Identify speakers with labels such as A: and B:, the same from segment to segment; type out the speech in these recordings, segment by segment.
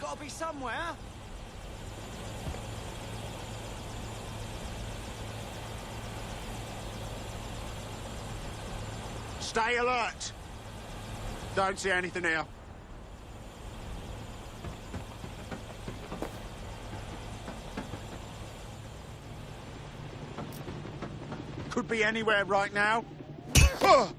A: gotta be somewhere.
B: Stay alert. Don't see anything here. Could be anywhere right now. Oh!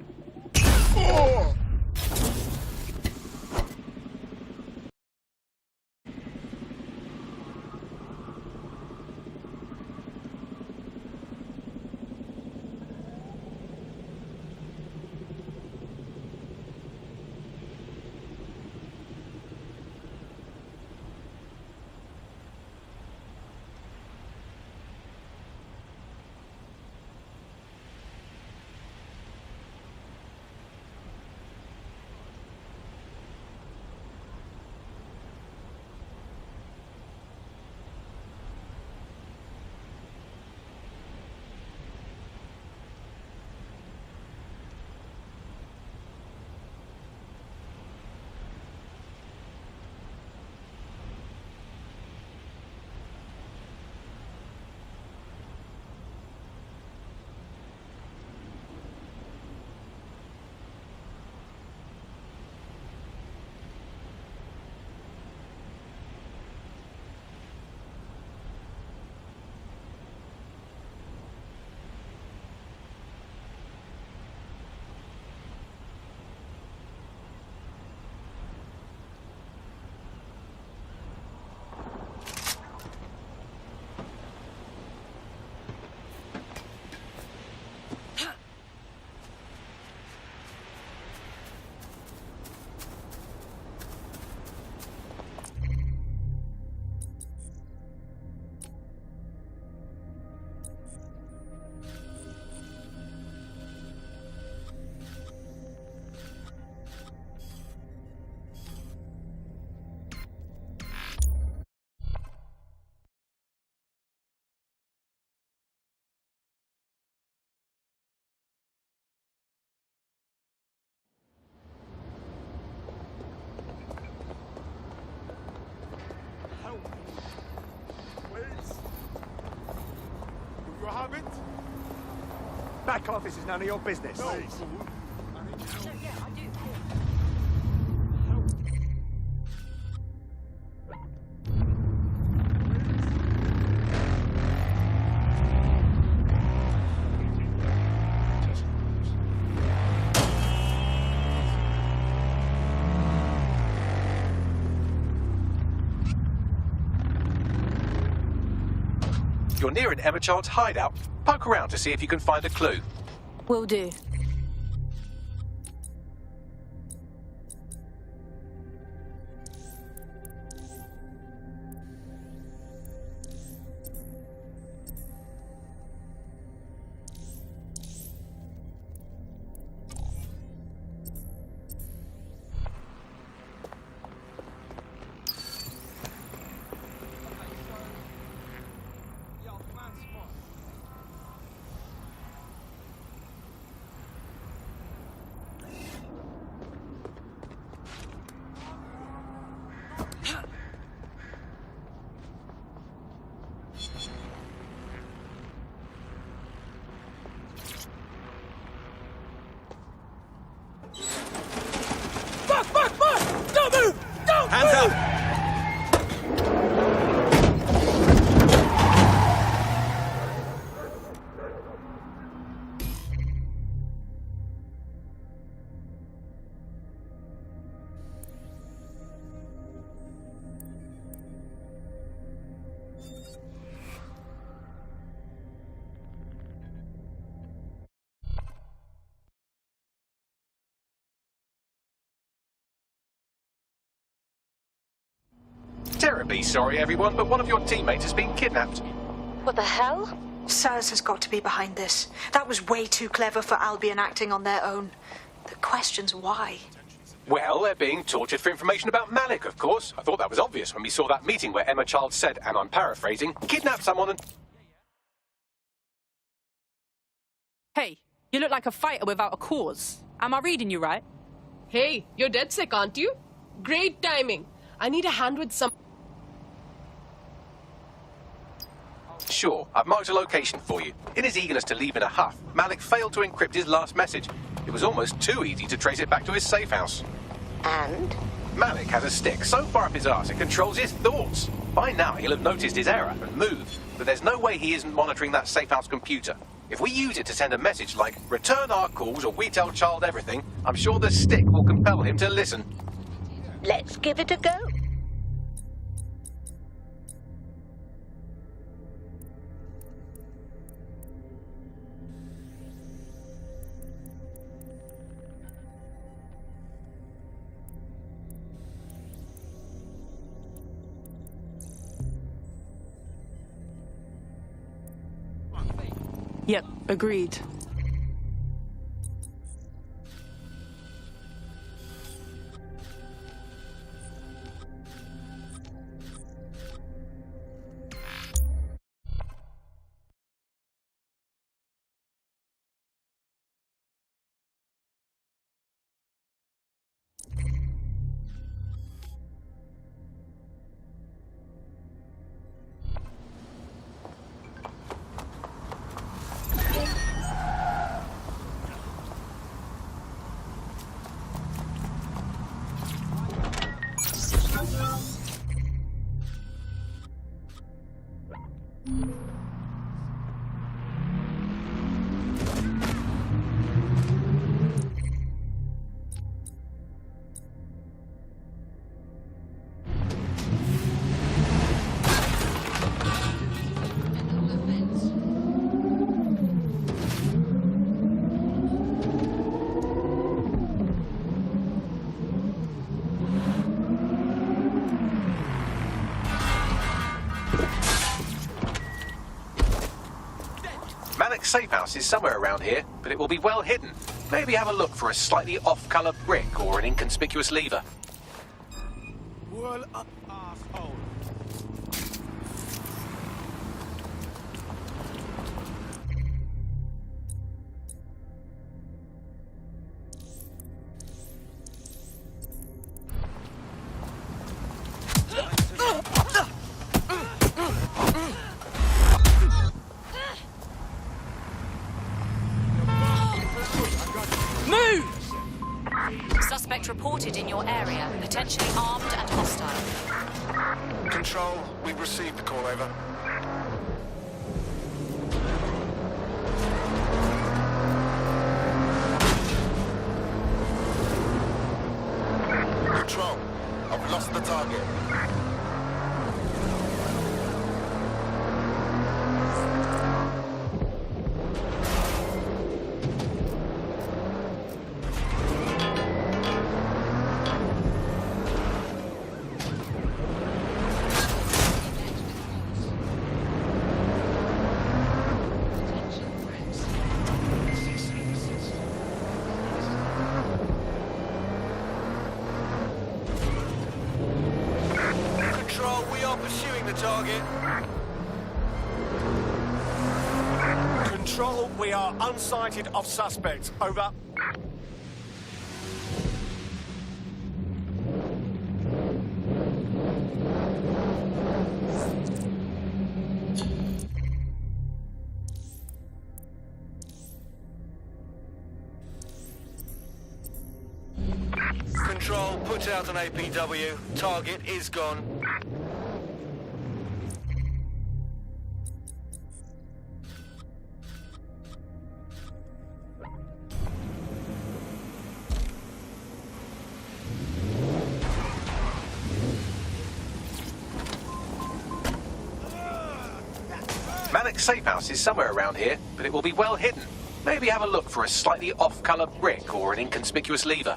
A: Back office is none of your business.
C: No.
A: Please.
C: Yeah, I do.
D: You're near an Emma Child's hideout. Poke around to see if you can find a clue.
C: Will do.
A: Hands up!
D: Terribly sorry, everyone, but one of your teammates has been kidnapped.
C: What the hell?
E: SIRS has got to be behind this. That was way too clever for Albion acting on their own. The question's why.
D: Well, they're being tortured for information about Malik, of course. I thought that was obvious when we saw that meeting where Emma Child said, and I'm paraphrasing, kidnap someone and...
F: Hey, you look like a fighter without a cause. Am I reading you right?
G: Hey, you're dead sick, aren't you? Great timing. I need a hand with some...
D: Sure, I've marked a location for you. In his eagerness to leave in a huff, Malik failed to encrypt his last message. It was almost too easy to trace it back to his safe house.
G: And?
D: Malik has a stick so far up his arse it controls his thoughts. By now he'll have noticed his error and moved, but there's no way he isn't monitoring that safe house computer. If we use it to send a message like, return our calls or we tell Child everything, I'm sure the stick will compel him to listen.
G: Let's give it a go.
F: Yep, agreed.
D: Malik's safe house is somewhere around here, but it will be well hidden. Maybe have a look for a slightly off-colour brick or an inconspicuous lever.
B: Whirl up, asshole.
C: Suspect reported in your area, potentially armed and hostile.
H: Control, we've received the call, over. Control, I've lost the target.
A: Control, we are pursuing the target.
B: Control, we are unsighted of suspects. Over.
A: Control, put out an APW. Target is gone.
D: Malik's safe house is somewhere around here, but it will be well hidden. Maybe have a look for a slightly off-colour brick or an inconspicuous lever.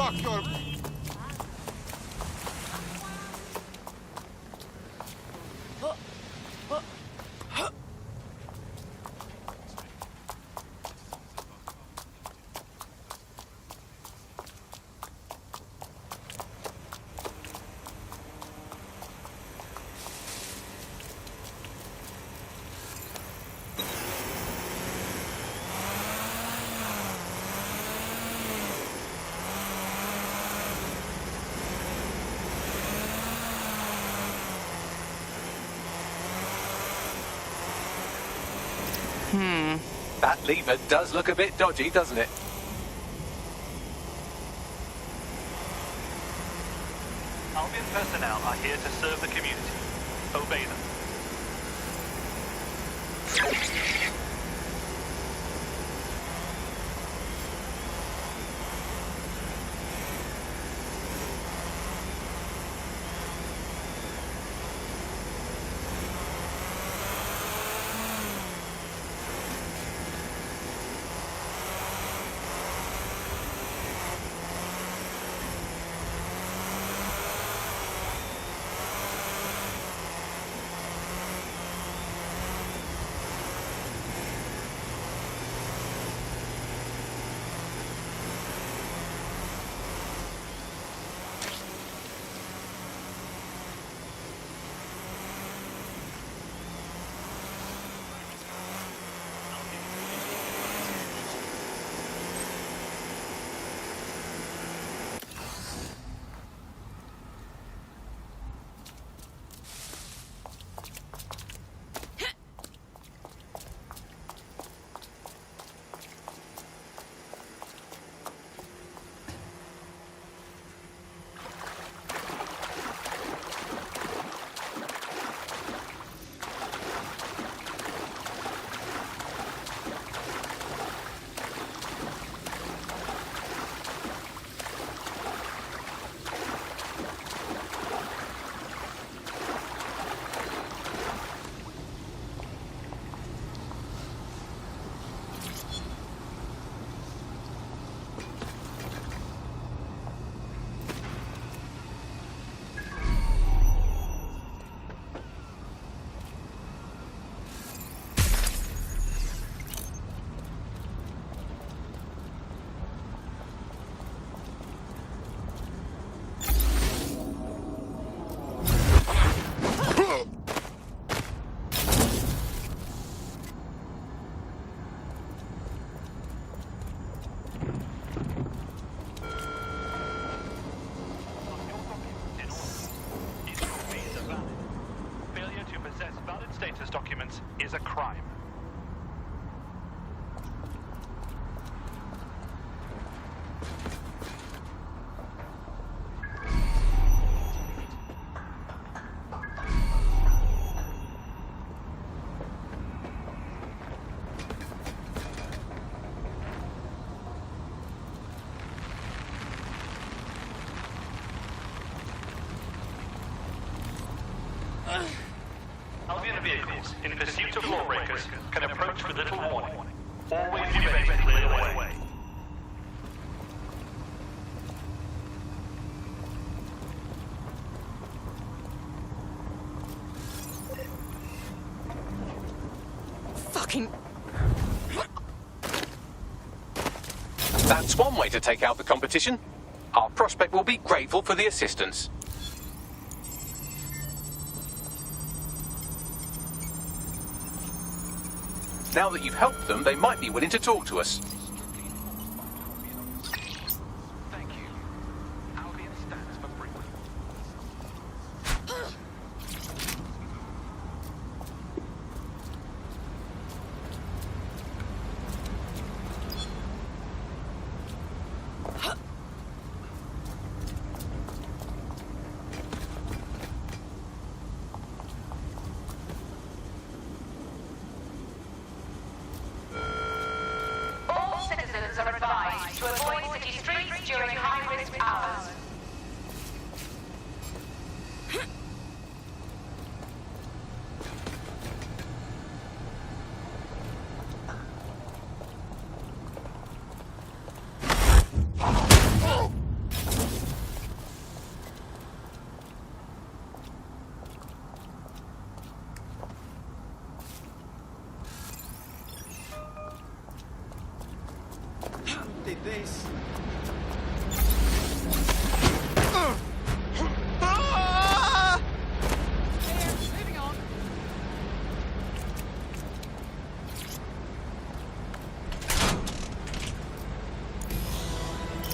H: Fuck your...
D: That lever does look a bit dodgy, doesn't it?
I: Albion personnel are here to serve the community. Obey them. Status documents is a crime. Albion vehicles in pursuit of lawbreakers can approach with little warning. Always be ready to clear the way.
F: Fucking...
D: That's one way to take out the competition. Our prospect will be grateful for the assistance. Now that you've helped them, they might be willing to talk to us.
I: Thank you. Albion stands for freedom.
G: All
B: this.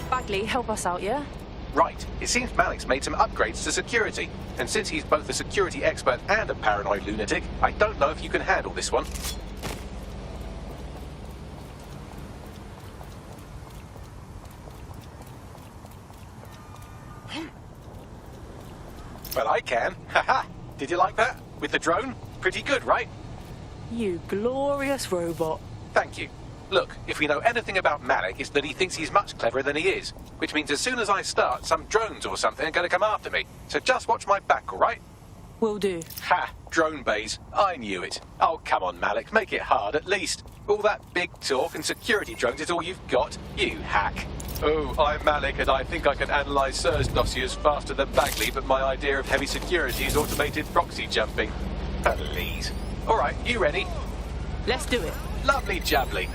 F: Bagley, help us out, yeah?
D: Right. It seems Malik's made some upgrades to security. And since he's both a security expert and a paranoid lunatic, I don't know if you can handle this one. Well, I can. Haha. Did you like that? With the drone? Pretty good, right?
F: You glorious robot.
D: Thank you. Look, if we know anything about Malik, it's that he thinks he's much cleverer than he is. Which means as soon as I start, some drones or something are going to come after me. So just watch my back, all right?
F: Will do.
D: Ha! Drone bays. I knew it. Oh, come on, Malik. Make it hard, at least. All that big talk and security drones is all you've got, you hack. Oh, I'm Malik, and I think I can analyse SIRS dossiers faster than Bagley, but my idea of heavy security is automated proxy jumping. Please. All right, you ready?
F: Let's do it.
D: Lovely jubbly.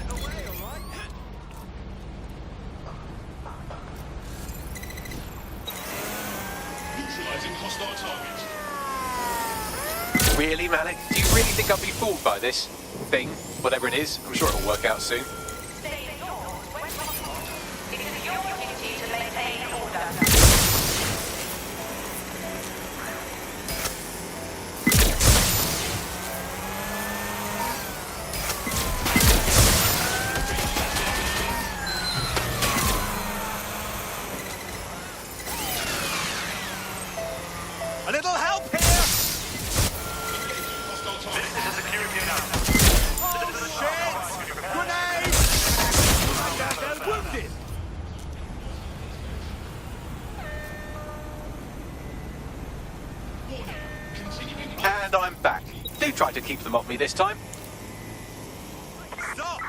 I: Neutralizing hostile targets.
D: Really, Malik? Do you really think I'll be fooled by this thing? Whatever it is, I'm sure it'll work out soon.
B: A little help here!
I: Hostile targets. This is a security announcement.
B: Shit! Grenade! They're wounded!
D: And I'm back. Do try to keep them off me this time.
B: Stop!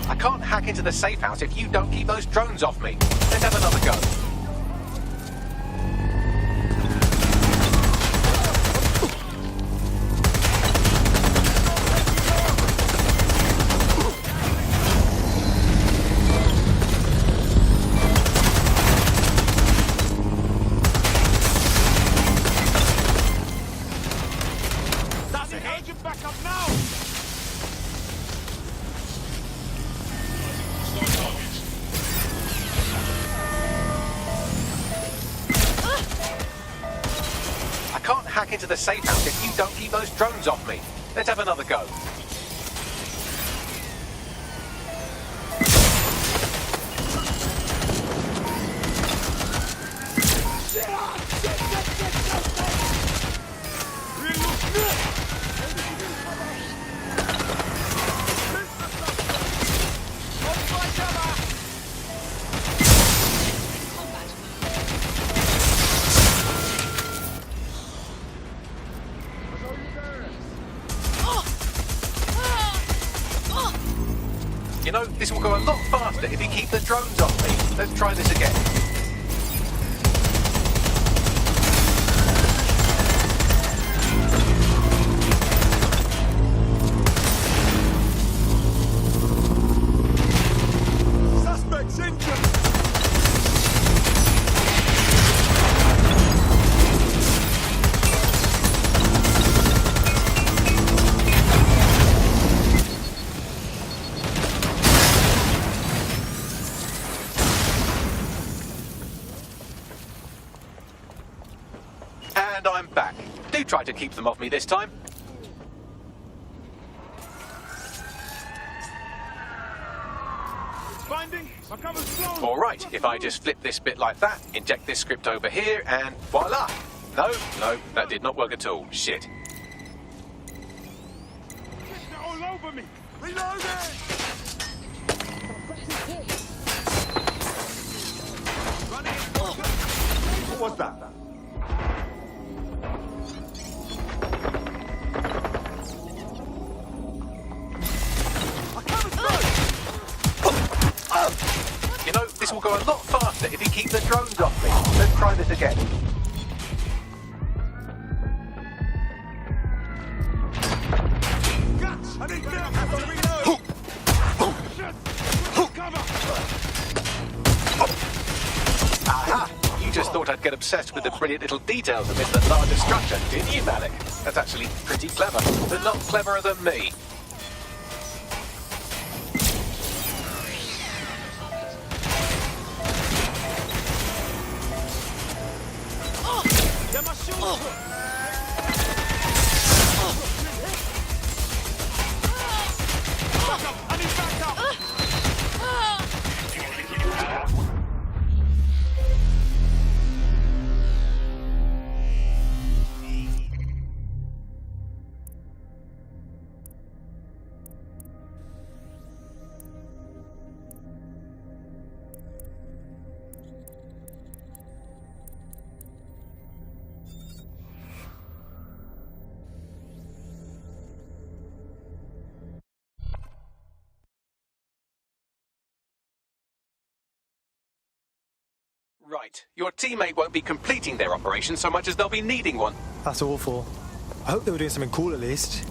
D: I can't hack into the safe house if you don't keep those drones off me. Let's have another go.
B: That's it! Agent back up now!
I: Hostile targets.
D: I can't hack into the safe house if you don't keep those drones off me. Let's have another go. You know, this will go a lot faster if you keep the drones off me. Let's try this again.
B: Suspect's injured!
D: And I'm back. Do try to keep them off me this time.
B: Finding my cover's blown!
D: All right, if I just flip this bit like that, inject this script over here, and voila! No, that did not work at all. Shit.
B: They're all over Cover me! Reloading! What was that?
D: You know, this will go a lot faster if you keep the drones off me. Let's try this again.
B: Guts! I need to have to reload! Cover!
D: Aha! You just thought I'd get obsessed with the brilliant little details amidst the larger structure, didn't you, Malik? That's actually pretty clever, but not cleverer than me.
B: Get my shoes! I need backup!
D: Right. Your teammate won't be completing their operation so much as they'll be needing one.
J: That's awful. I hope they were doing something cool at least.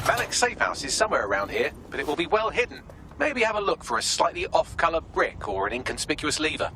D: Malik's safe house is somewhere around here, but it will be well hidden. Maybe have a look for a slightly off-colour brick or an inconspicuous lever.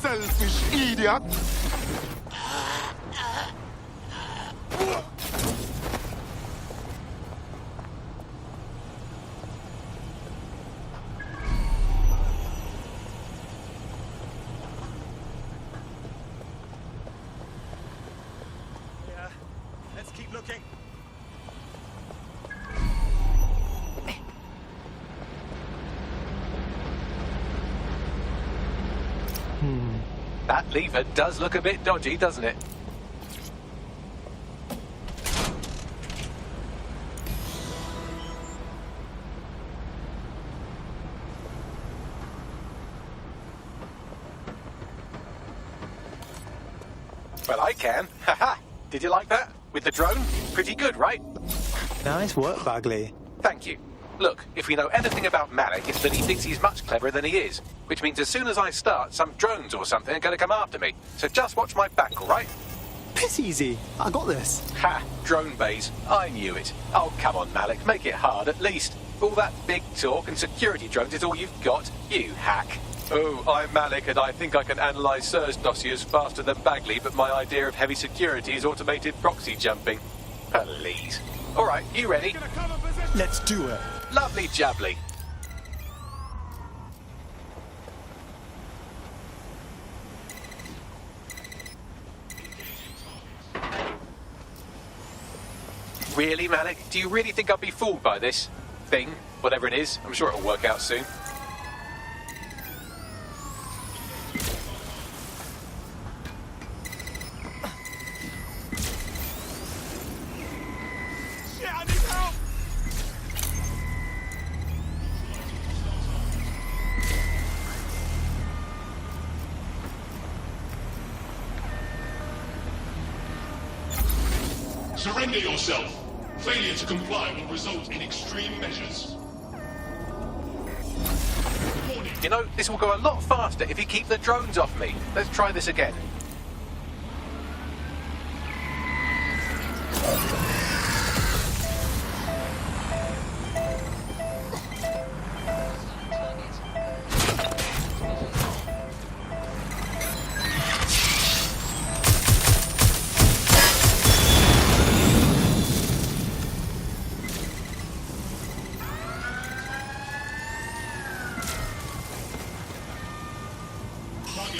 H: Selfish idiot!
B: Yeah, let's keep looking.
D: That lever does look a bit dodgy, doesn't it? Well, I can. Haha! Did you like that? With the drone? Pretty good, right?
J: Nice work, Bagley.
D: Thank you. Look, if we know anything about Malik, it's that he thinks he's much cleverer than he is. Which means as soon as I start, some drones or something are going to come after me. So just watch my back, all right?
J: Piss easy. I got this.
D: Ha! Drone bays. I knew it. Oh, come on, Malik. Make it hard, at least. All that big talk and security drones is all you've got. You hack. Oh, I'm Malik, and I think I can analyse SIRS dossiers faster than Bagley, but my idea of heavy security is automated proxy jumping. Please. All right, you ready?
J: Let's do it.
D: Lovely jubbly. Really, Malik? Do you really think I'll be fooled by this thing? Whatever it is, I'm sure it'll work out soon.
B: Shit, I need help!
I: Surrender yourself. Failure to comply will result in extreme measures. Warning.
D: You know, this will go a lot faster if you keep the drones off me. Let's try this again.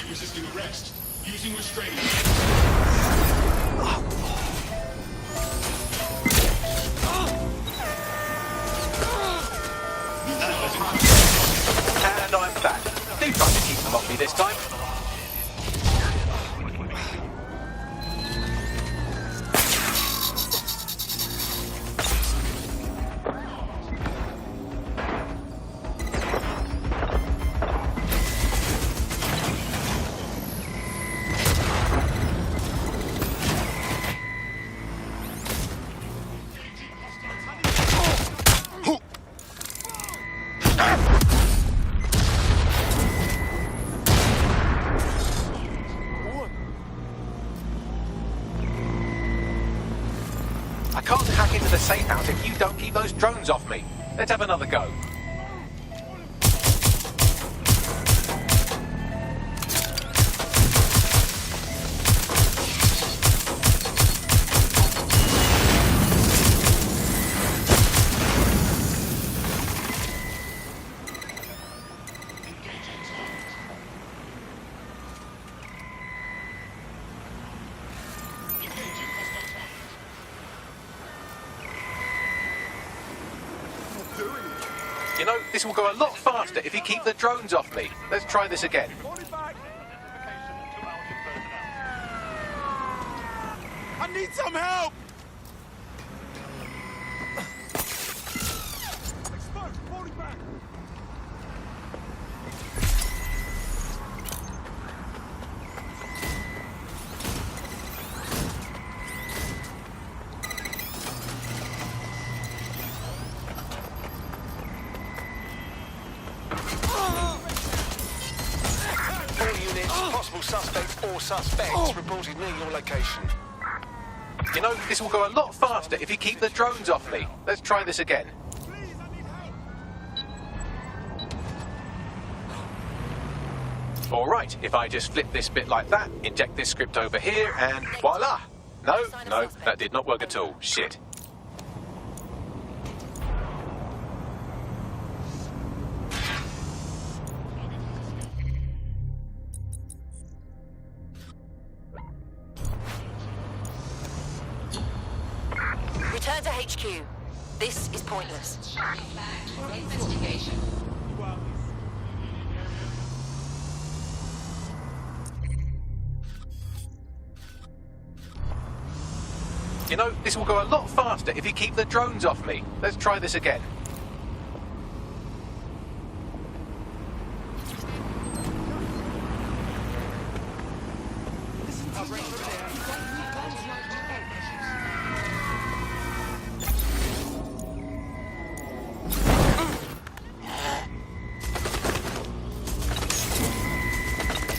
H: Suspect resisting arrest. Using restraint.
D: And I'm back. Do try to keep them off me this time. I can't hack into the safe house if you don't keep those drones off me. Let's have another go. You know, this will go a lot faster if you keep the drones off me. Let's try this again.
B: I need some help! Exposed, falling back!
A: Possible suspects or suspects reported near your location.
D: You know, this will go a lot faster if you keep the drones off me. Let's try this again.
B: Please, I need help!
D: All right, if I just flip this bit like that, inject this script over here, and voila! No, that did not work at all. Shit.
C: Return to HQ. This is pointless. Investigation.
D: You know, this will go a lot faster if you keep the drones off me. Let's try this again.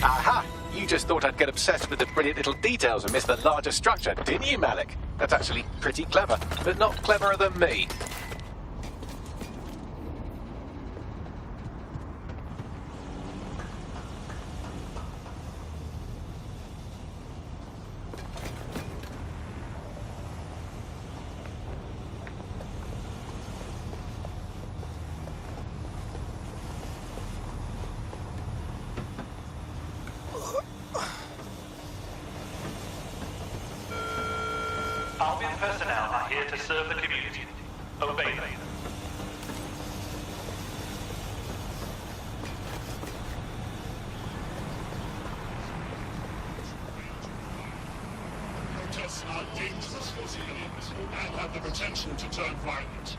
D: Aha! You just thought I'd get obsessed with the brilliant little details and miss the larger structure, didn't you, Malik? That's actually pretty clever, but not cleverer than me.
I: Albion personnel are here to serve the community. Obey them.
H: Protests are dangerous for civilians and have the potential to turn violent.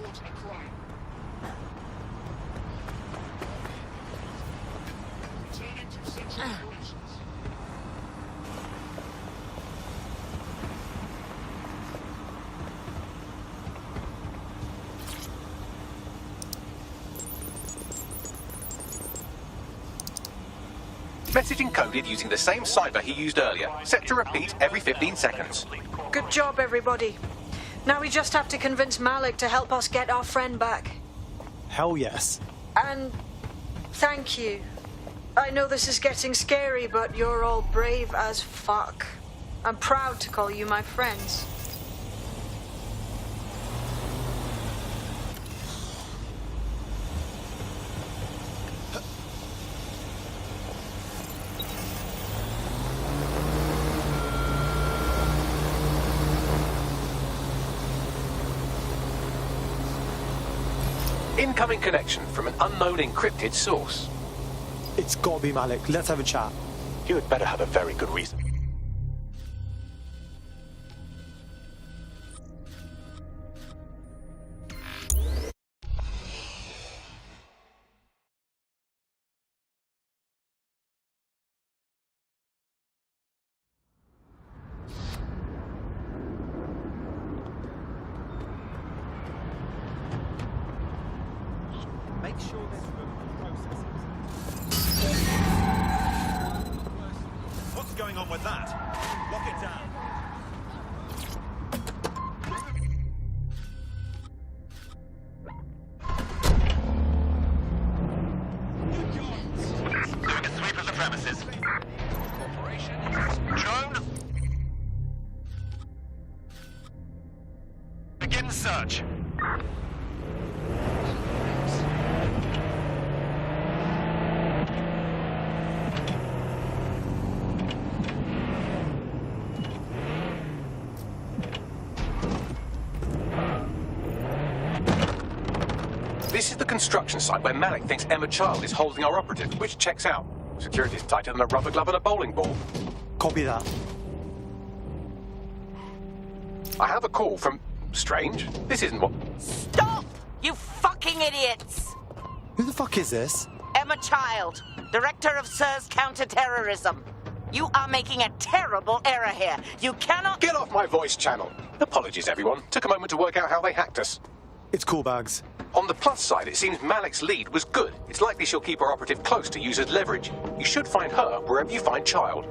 H: report a crime. Returning to central operations.
D: Message encoded using the same cipher he used earlier, set to repeat every 15 seconds.
E: Good job, everybody. Now we just have to convince Malik to help us get our friend back.
J: Hell yes.
E: And thank you. I know this is getting scary, but you're all brave as fuck. I'm proud to call you my friends.
D: Incoming connection from an unknown encrypted source.
J: It's gotta be Malik. Let's have a chat.
K: You had better have a very good reason.
J: Make sure there's room for processing.
B: What's going on with that? Lock it down.
I: Doing a sweep of the premises. Drone. Begin search.
D: This is the construction site where Malik thinks Emma Child is holding our operative, which checks out. Security's tighter than a rubber glove and a bowling ball.
J: Copy that.
D: I have a call from... Strange. This isn't what...
L: Stop! You fucking idiots!
J: Who the fuck is this?
L: Emma Child, Director of SIRS Counter-Terrorism. You are making a terrible error here. You cannot...
D: Get off my voice channel. Apologies, everyone. Took a moment to work out how they hacked us.
J: It's cool, Bags.
D: On the plus side, it seems Malik's lead was good. It's likely she'll keep her operative close to use as leverage. You should find her wherever you find Child.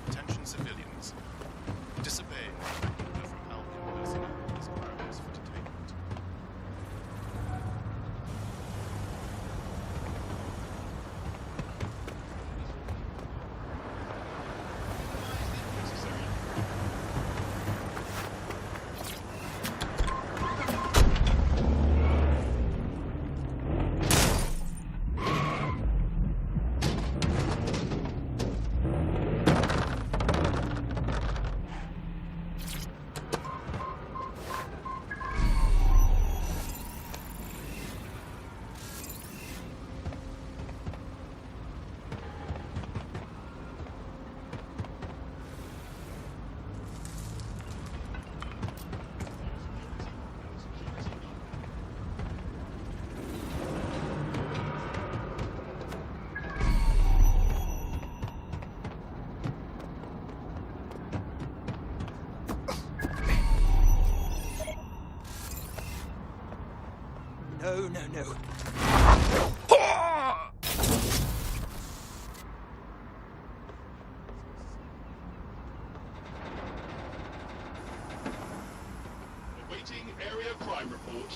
H: Attention civilians. Disobey. From Albion personnel as parameters for detainment.
B: No.
H: Awaiting area crime report.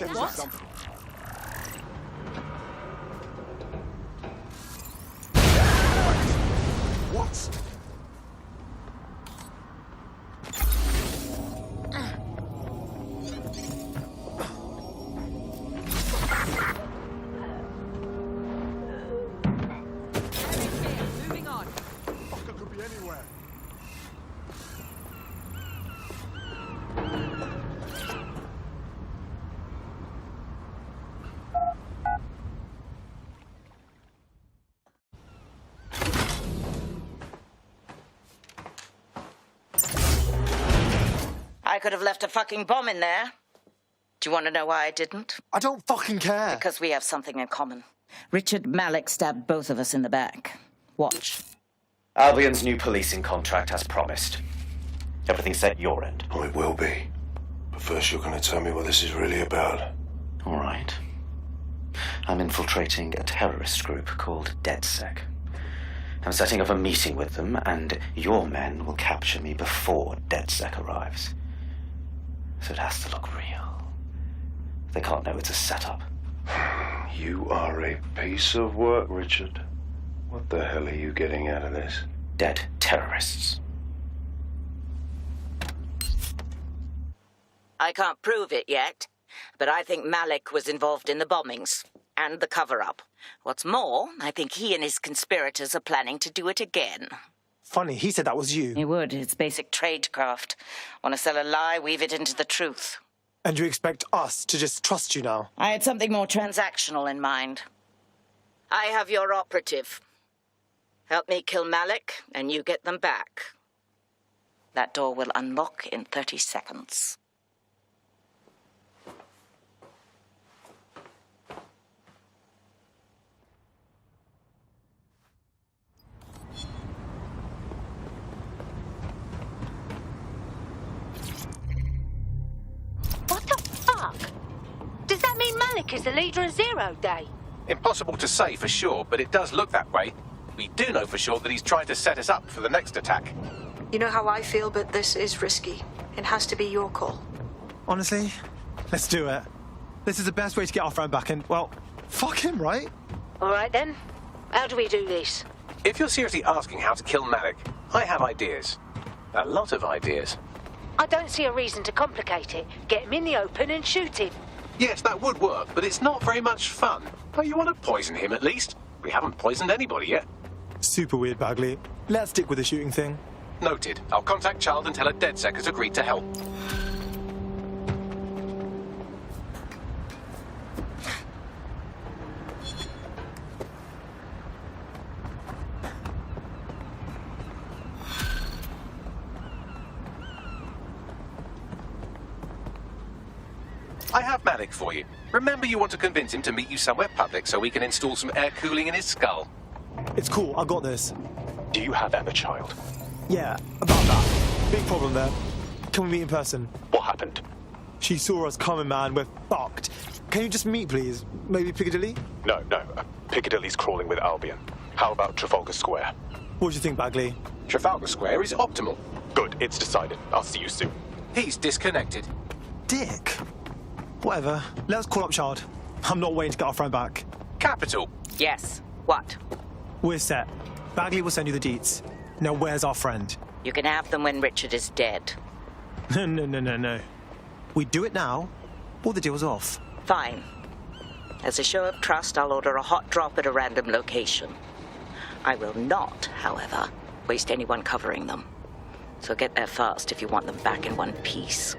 E: Wait,
B: This
E: what?
B: is something. What?
F: Moving on.
B: Fucker could be anywhere.
L: I could have left a fucking bomb in there. Do you want to know why I didn't?
M: I don't fucking care.
L: Because we have something in common. Richard Malik stabbed both of us in the back. Watch.
K: Albion's new policing contract as promised. Everything set your end.
H: Oh, it will be. But first you're going to tell me what this is really about.
K: All right. I'm infiltrating a terrorist group called DedSec. I'm setting up a meeting with them, and your men will capture me before DedSec arrives. So it has to look real. They can't know it's a setup.
H: You are a piece of work, Richard. What the hell are you getting out of this?
K: Dead terrorists.
L: I can't prove it yet, but I think Malik was involved in the bombings and the cover-up. What's more, I think he and his conspirators are planning to do it again.
M: Funny, he said that was you.
L: He would. It's basic tradecraft. Want to sell a lie, weave it into the truth.
M: And you expect us to just trust you now?
L: I had something more transactional in mind. I have your operative. Help me kill Malik, and you get them back. That door will unlock in 30 seconds.
G: What the fuck? Does that mean Malik is the leader of Zero Day?
D: Impossible to say for sure, but it does look that way. We do know for sure that he's trying to set us up for the next attack.
E: You know how I feel, but this is risky. It has to be your call.
M: Honestly, let's do it. This is the best way to get our friend back, and, well, fuck him, right?
G: All right then. How do we do this?
D: If you're seriously asking how to kill Malik, I have ideas. A lot of ideas.
G: I don't see a reason to complicate it. Get him in the open and shoot him.
D: Yes, that would work, but it's not very much fun. But you want to poison him at least? We haven't poisoned anybody yet.
M: Super weird, Bagley. Let's stick with the shooting thing.
D: Noted. I'll contact Child and tell her DedSec has agreed to help. I have Malik for you. Remember, you want to convince him to meet you somewhere public so we can install some air cooling in his skull.
M: It's cool, I got this.
K: Do you have Emma, Child?
M: Yeah, about that. Big problem there. Can we meet in person?
K: What happened?
M: She saw us coming, man. We're fucked. Can you just meet, please? Maybe Piccadilly?
K: No. Piccadilly's crawling with Albion. How about Trafalgar Square?
M: What do you think, Bagley?
D: Trafalgar Square is optimal.
K: Good, it's decided. I'll see you soon.
D: He's disconnected.
M: Dick. Whatever. Let's call up Chard. I'm not waiting to get our friend back.
D: Capital.
L: Yes. What?
M: We're set. Bagley will send you the deets. Now, where's our friend?
L: You can have them when Richard is dead.
M: No. We do it now, or the deal's off.
L: Fine. As a show of trust, I'll order a hot drop at a random location. I will not, however, waste anyone covering them. So get there fast if you want them back in one piece.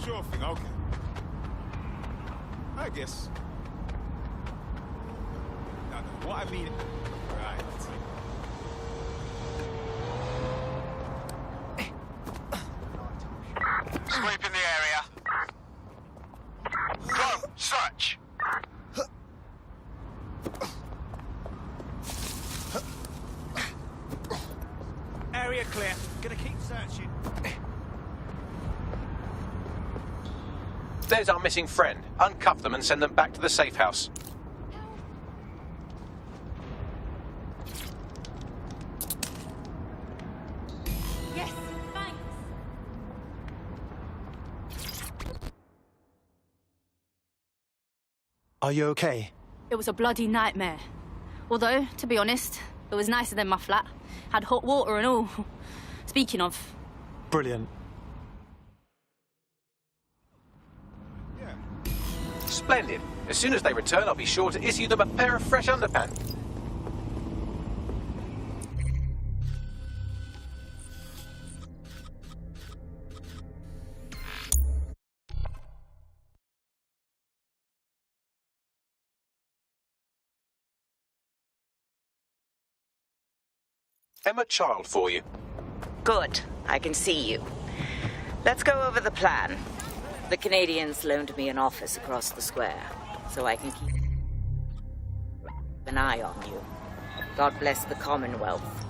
B: Sure thing, okay. I guess. No, what I mean... Right.
A: Sweep in the area. Go, search.
B: Area clear. Gonna keep searching.
D: There's our missing friend. Uncuff them and send them back to the safe house.
F: Yes, thanks.
M: Are you okay?
F: It was a bloody nightmare. Although, to be honest, it was nicer than my flat. Had hot water and all. Speaking of,
M: Brilliant.
D: Splendid. As soon as they return, I'll be sure to issue them a pair of fresh underpants. Emma Child for you.
L: Good. I can see you. Let's go over the plan. The Canadians loaned me an office across the square, so I can keep an eye on you. God bless the Commonwealth.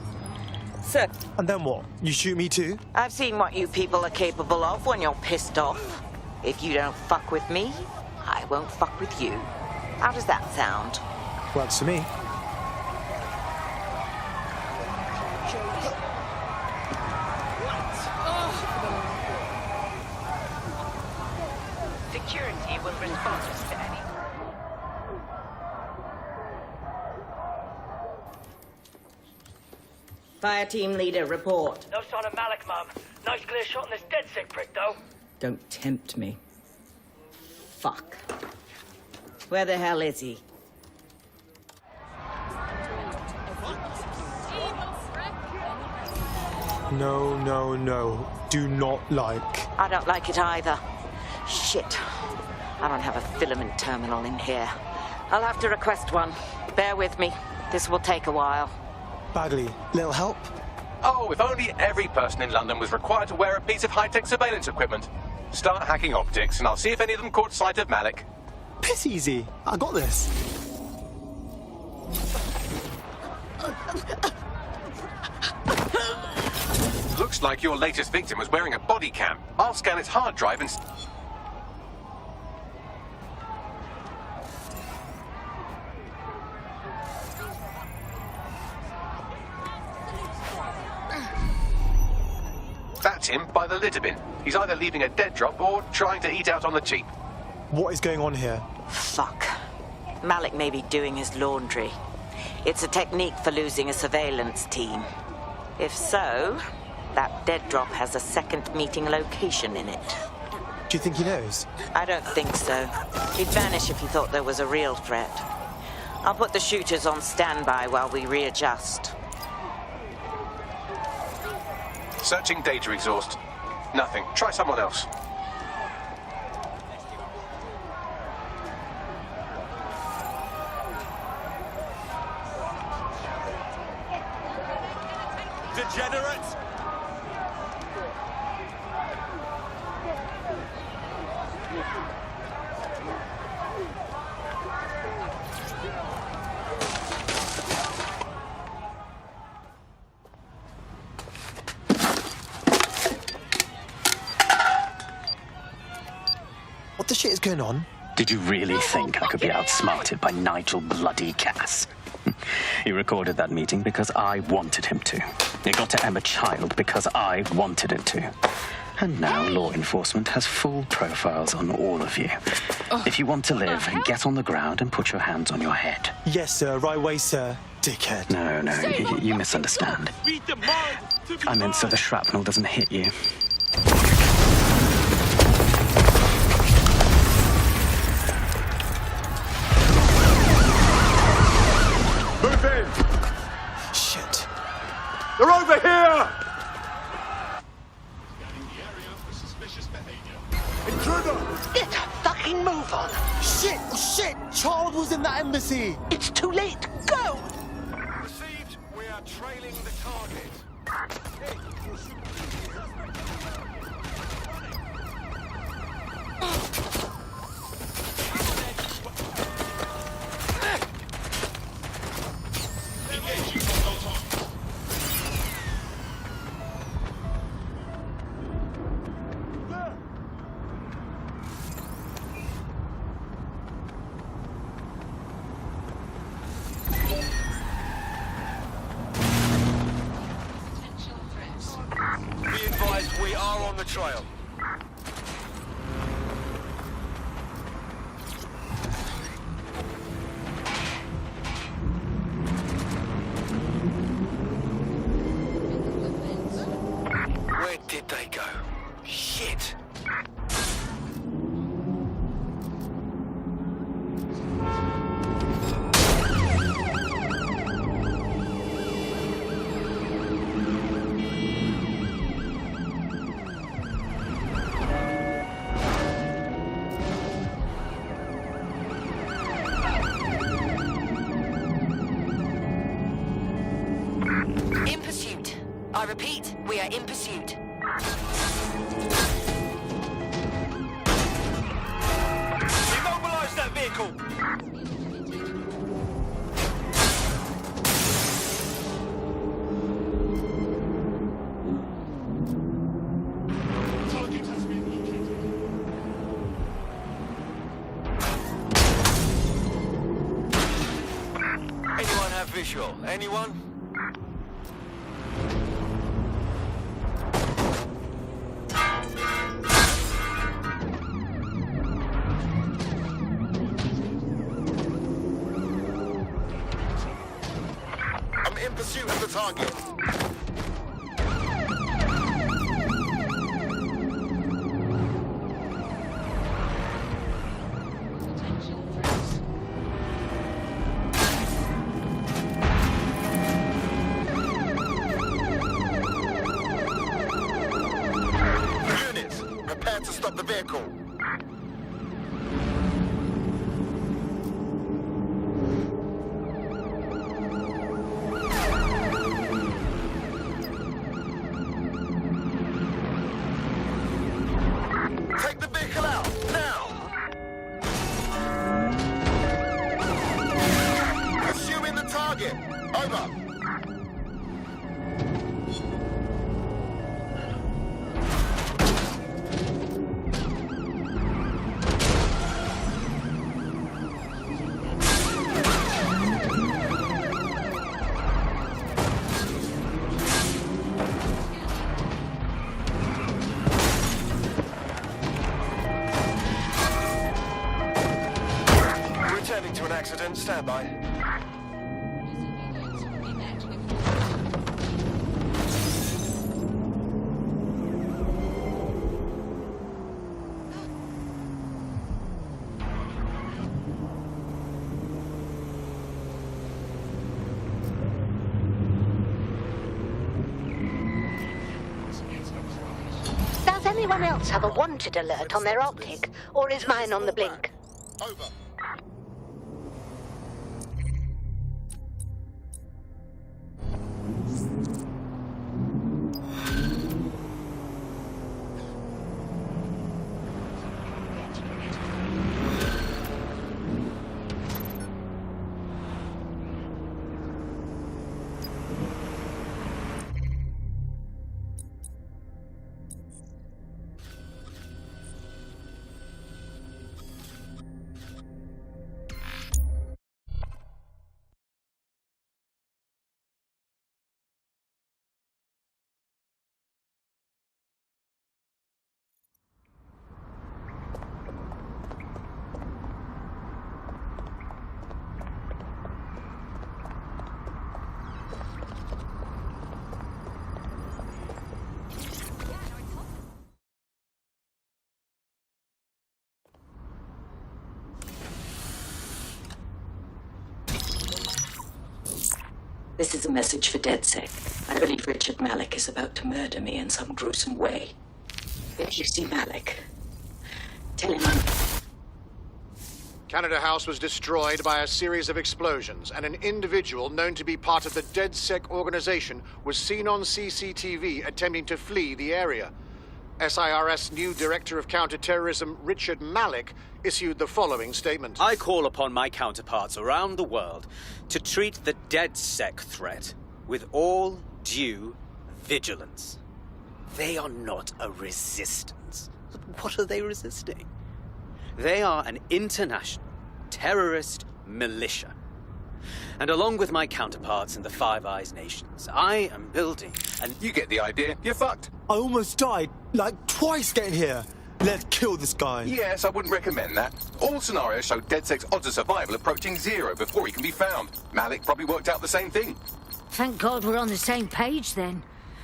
L: So...
M: And then what? You shoot me too?
L: I've seen what you people are capable of when you're pissed off. If you don't fuck with me, I won't fuck with you. How does that sound?
M: Works for me.
L: Security will respond to any. Fire team leader, report.
N: No sign of Malik, Mum. Nice clear shot on this dead sick prick, though.
L: Don't tempt me. Fuck. Where the hell is he?
M: No, no, no. Do not like.
L: I don't like it either. Shit. I don't have a filament terminal in here. I'll have to request one. Bear with me. This will take a while.
M: Bagley, little help?
D: Oh, if only every person in London was required to wear a piece of high-tech surveillance equipment. Start hacking optics, and I'll see if any of them caught sight of Malik.
M: Piss easy. I got this.
D: Looks like your latest victim was wearing a body cam. I'll scan its hard drive and... That's him by the litter bin. He's either leaving a dead drop or trying to eat out on the cheap.
M: What is going on here?
L: Fuck. Malik may be doing his laundry. It's a technique for losing a surveillance team. If so, that dead drop has a second meeting location in it.
M: Do you think he knows?
L: I don't think so. He'd vanish if he thought there was a real threat. I'll put the shooters on standby while we readjust.
D: Searching data exhaust. Nothing. Try someone else.
B: Degenerates!
M: What the shit is going on?
O: Did you really think I could be outsmarted by Nigel bloody Cass? He recorded that meeting because I wanted him to. It got to Emma Child because I wanted it to. And now law enforcement has full profiles on all of you. If you want to live, get on the ground and put your hands on your head.
M: Yes, sir. Right way, sir. Dickhead.
O: No, you misunderstand. I meant so the shrapnel doesn't hit you.
B: Move in!
M: Shit.
B: They're over here! Intruder!
N: Get a fucking move on!
J: Shit! Shit! Child was in that embassy!
N: It's too late! Go!
A: Received. We are trailing the target. Be advised, we are on the trail. Where did they go? Shit!
C: In pursuit. I repeat, we are in pursuit.
A: Immobilize that vehicle! Anyone have visual? Anyone?
B: I'm in pursuit of the target. Units, prepare to stop the vehicle. Take the vehicle out, now! Pursuing the target. Over.
A: Returning to an accident, stand by.
G: Does anyone else have a wanted alert on their optic, or is mine on the blink?
B: Over.
L: This is a message for DedSec. I believe Richard Malik is about to murder me in some gruesome way. If you see Malik, Tell him.
P: Canada House was destroyed by a series of explosions, and an individual known to be part of the DedSec organization was seen on CCTV attempting to flee the area. SIRS new Director of Counterterrorism Richard Malik issued the following statement.
J: I call upon my counterparts around the world to treat the DedSec threat with all due vigilance. They are not a resistance. What are they resisting? They are an international terrorist militia. And along with my counterparts in the Five Eyes nations, I am building an...
D: You get the idea. You're fucked.
M: I almost died, like, twice getting here. Let's kill this guy.
D: Yes, I wouldn't recommend that. All scenarios show DedSec's odds of survival approaching 0 before he can be found. Malik probably worked out the same thing.
G: Thank God we're on the same page then.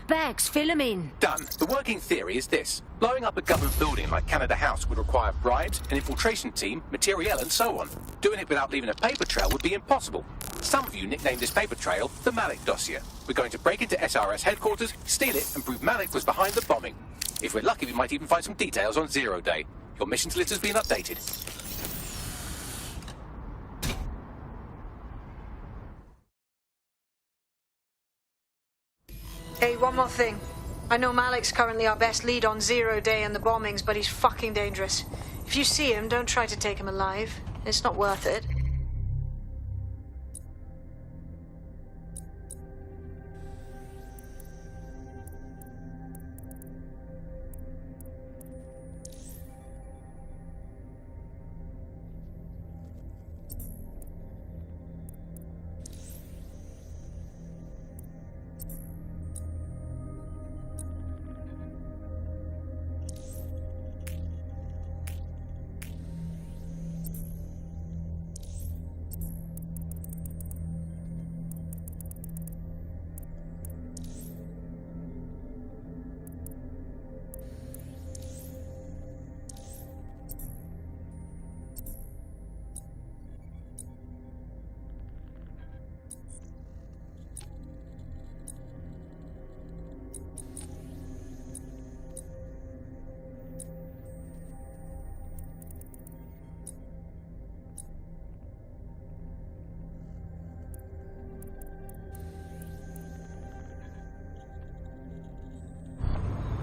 G: Bags, fill him in.
D: Done. The working theory is this. Blowing up a government building like Canada House would require bribes, an infiltration team, materiel, and so on. Doing it without leaving a paper trail would be impossible. Some of you nicknamed this paper trail the Malik dossier. We're going to break into SRS headquarters, steal it, and prove Malik was behind the bombing. If we're lucky, we might even find some details on Zero Day. Your missions list has been updated.
E: Hey, one more thing. I know Malik's currently our best lead on Zero Day and the bombings, but he's fucking dangerous. If you see him, don't try to take him alive. It's not worth it.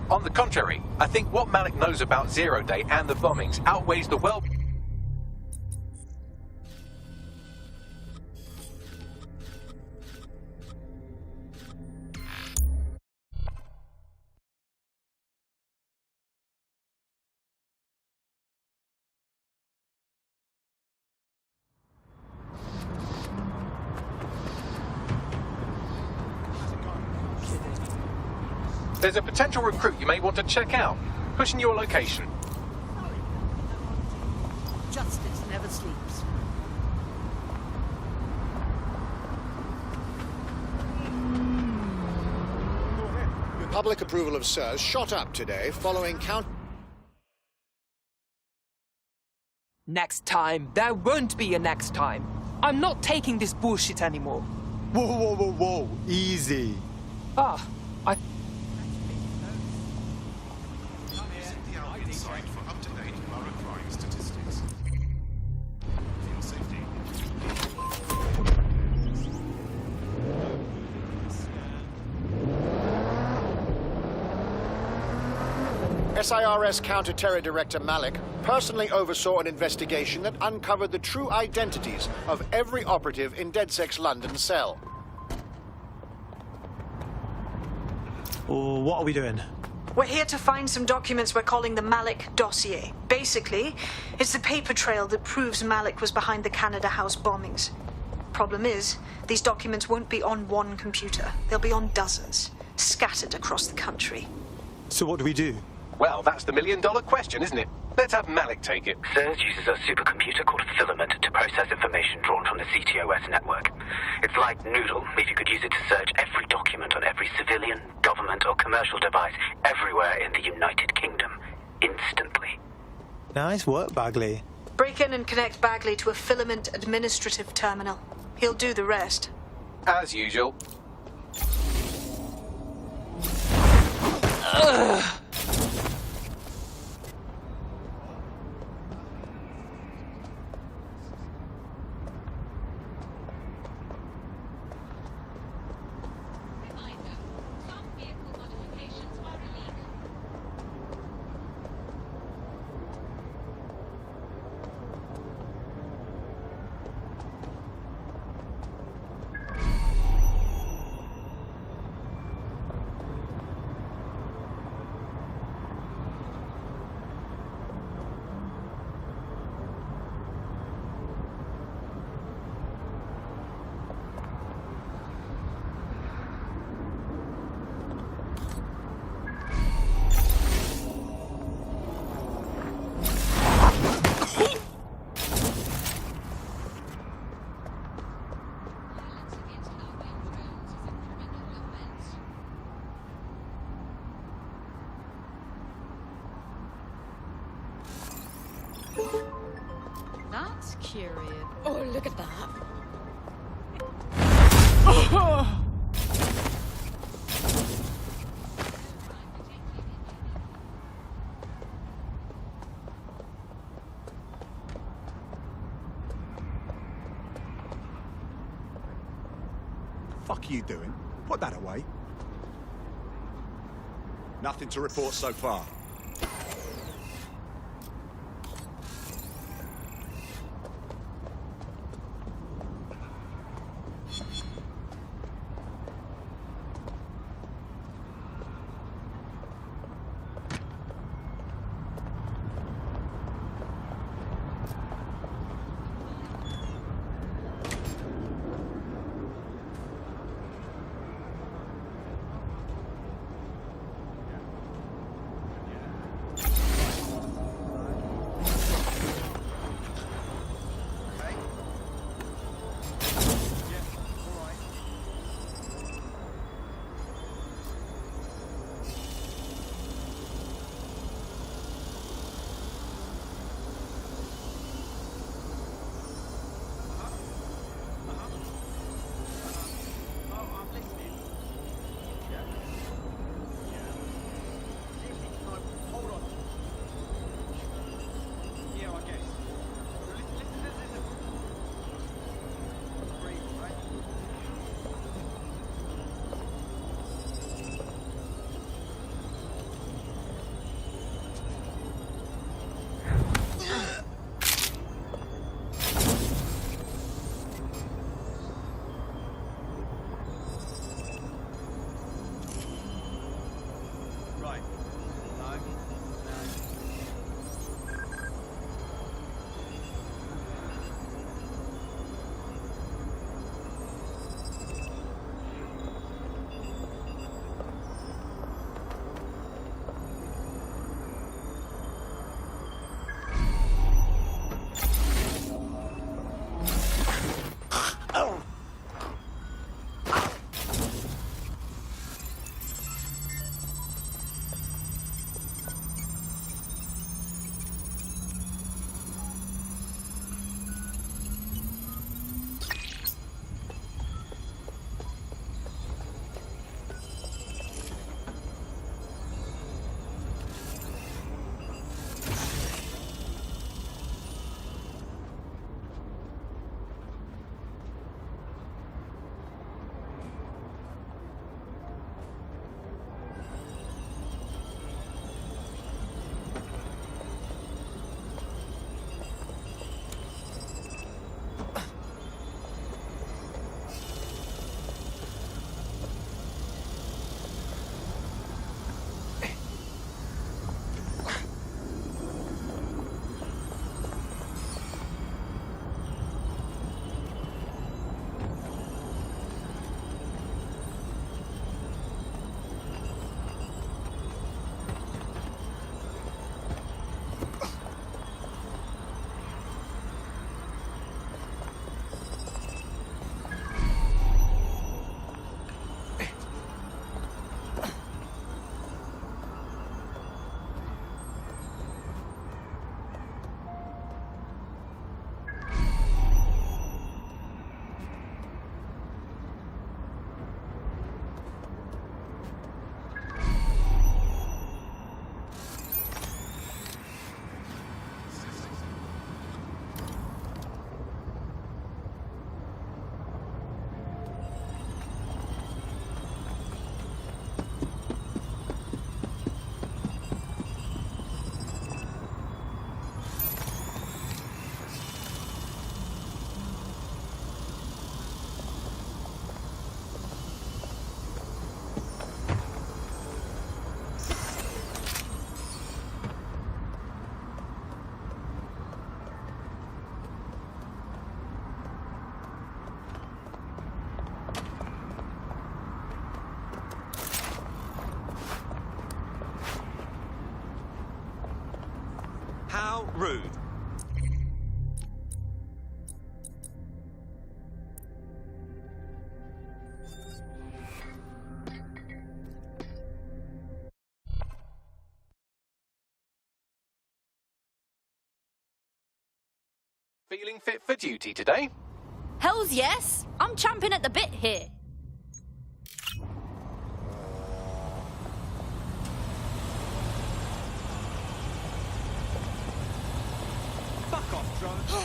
D: On the contrary, I think what Malik knows about Zero Day and the bombings outweighs the well... There's a potential recruit you may want to check out. Pushing your location.
G: Justice never sleeps.
P: Public approval of SIRS shot up today following
Q: Next time. There won't be a next time. I'm not taking this bullshit anymore.
M: Whoa, whoa, whoa, whoa. Easy.
Q: Ah, I...
P: SIRS Counter-Terror Director Malik personally oversaw an investigation that uncovered the true identities of every operative in DedSec's London cell.
M: What are we doing?
E: We're here to find some documents we're calling the Malik dossier. Basically, it's the paper trail that proves Malik was behind the Canada House bombings. Problem is, these documents won't be on one computer. They'll be on dozens, scattered across the country.
M: So what do we do?
D: Well, that's the million-dollar question, isn't it? Let's have Malik take it.
K: SIRS uses a supercomputer called Filament to process information drawn from the CTOS network. It's like Noodle, if you could use it to search every document on every civilian, government, or commercial device everywhere in the United Kingdom, instantly.
M: Nice work, Bagley.
E: Break in and connect Bagley to a Filament administrative terminal. He'll do the rest.
D: As usual.
R: That's curious.
C: Oh, look at that.
B: Fuck are you doing? Put that away. Nothing to report so far.
M: rude.
D: Feeling fit for duty today?
F: Hells yes! I'm champing at the bit here.
M: Fuck off, drone.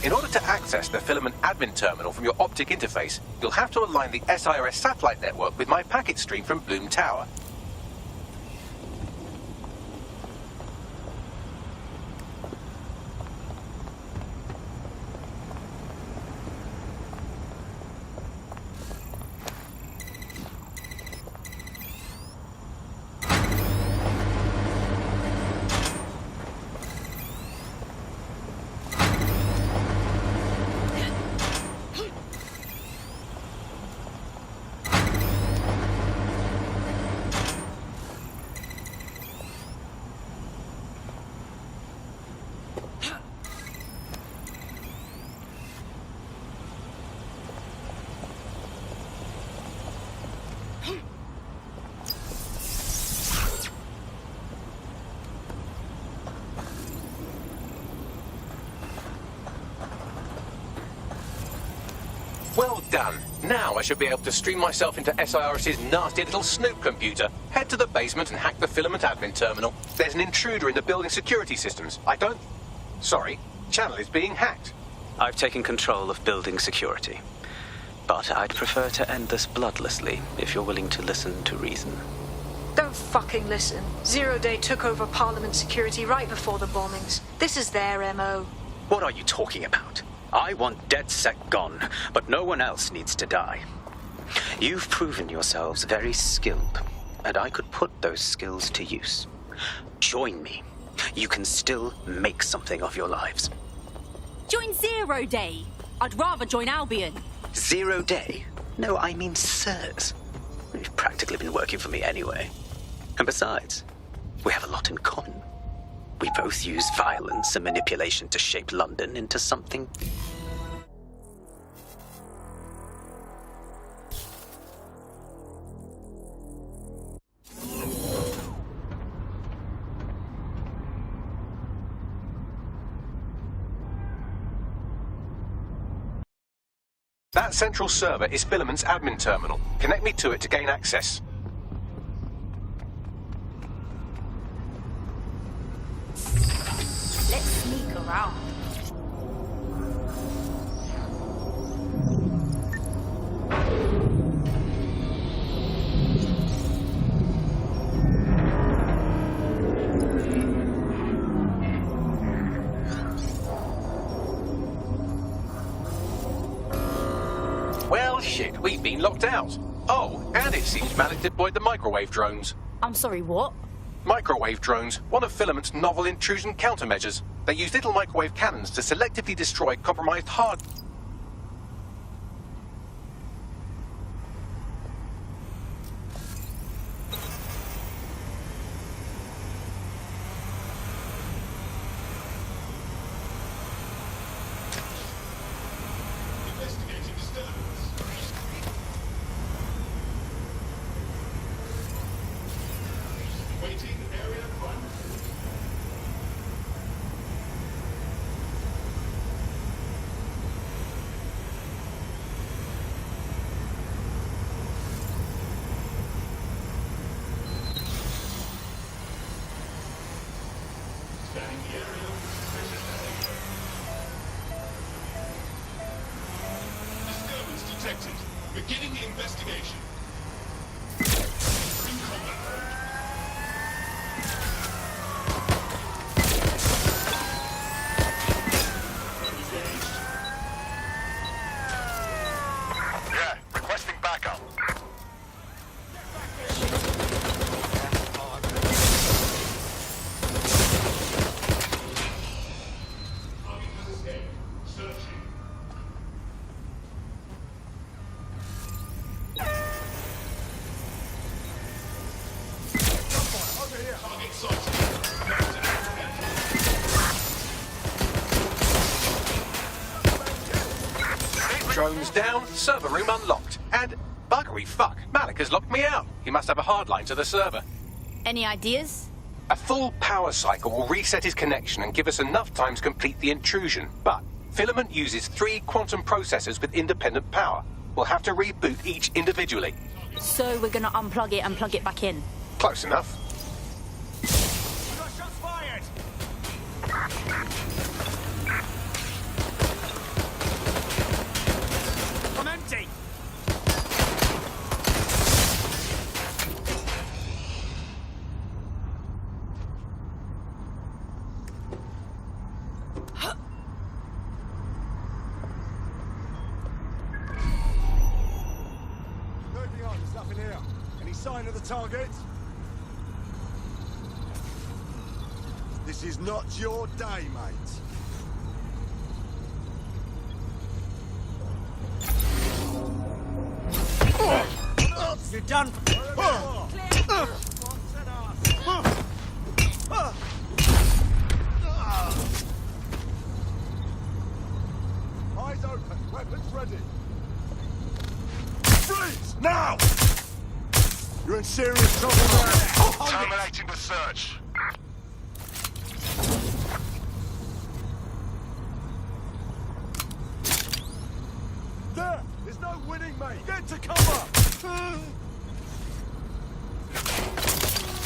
D: In order to access the filament admin terminal from your optic interface, you'll have to align the SIRS satellite network with my packet stream from Bloom Tower. Well done. Now I should be able to stream myself into SIRS's nasty little snoop computer, head to the basement and hack the filament admin terminal. There's an intruder in the building security systems. Sorry, channel is being hacked.
O: I've taken control of building security. But I'd prefer to end this bloodlessly, if you're willing to listen to reason.
E: Don't fucking listen. Zero Day took over Parliament security right before the bombings. This is their MO.
O: What are you talking about? I want DedSec gone, but no one else needs to die. You've proven yourselves very skilled, and I could put those skills to use. Join me. You can still make something of your lives.
F: Join Zero Day. I'd rather join Albion.
O: 0 Day? No, I mean SIRS. You've practically been working for me anyway. And besides, we have a lot in common. We both use violence and manipulation to shape London into something.
D: That central server is Filament's admin terminal. Connect me to it to gain access.
F: Let's sneak around.
D: Well, shit, we've been locked out. Oh, and it seems Malik deployed the microwave drones.
F: I'm sorry, what?
D: Microwave drones, one of Filament's novel intrusion countermeasures. They use little microwave cannons to selectively destroy compromised hard...
S: detected. Beginning investigation. In combat mode.
I: Yeah, requesting backup.
D: Drones down, server room unlocked. And buggery fuck, Malik has locked me out. He must have a hard line to the server.
F: Any ideas?
D: A full power cycle will reset his connection and give us enough time to complete the intrusion. But Filament uses 3 quantum processors with independent power. We'll have to reboot each individually.
F: So we're gonna unplug it and plug it back in.
D: Close enough.
B: Shots fired! I'm empty! There's nothing here. Any sign of the target? This is not your day, mate. You're done. Eyes open. Weapons ready. Freeze! Now! You're in serious trouble there.
S: Terminating the search.
B: There! There's no winning, mate! Get to cover!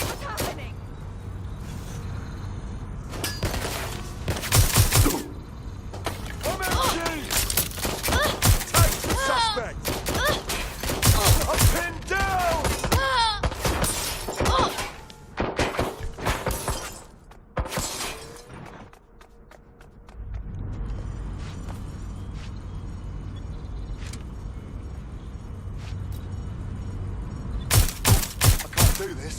R: What's happening?
B: I'm Take the suspect! I'm pinned down! I can't do this.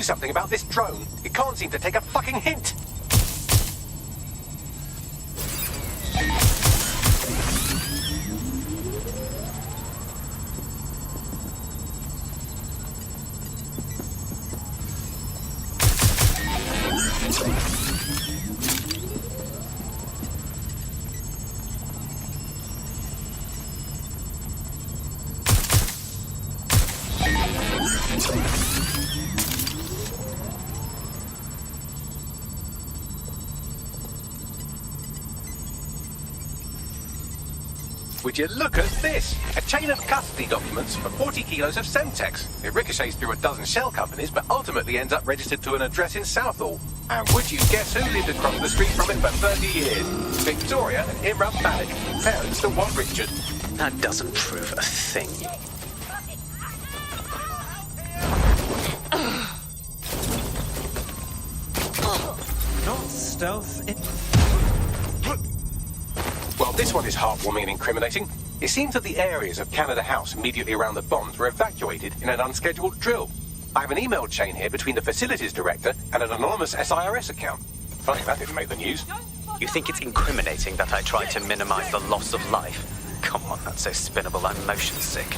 D: Something about this drone. It can't seem to take a fucking hint. Would you look at this? A chain of custody documents for 40 kilos of Semtex. It ricochets through a dozen shell companies, but ultimately ends up registered to an address in Southall. And would you guess who lived across the street from it for 30 years? Victoria and Imran Malik, parents to one Richard.
O: That doesn't prove a thing.
M: Not stealth.
D: Well, this one is heartwarming and incriminating. It seems that the areas of Canada House immediately around the bombs were evacuated in an unscheduled drill. I have an email chain here between the facilities director and an anonymous SIRS account. Funny that didn't make the news.
O: You think it's incriminating that I tried to minimize the loss of life? Come on, that's so spinnable, I'm motion sick.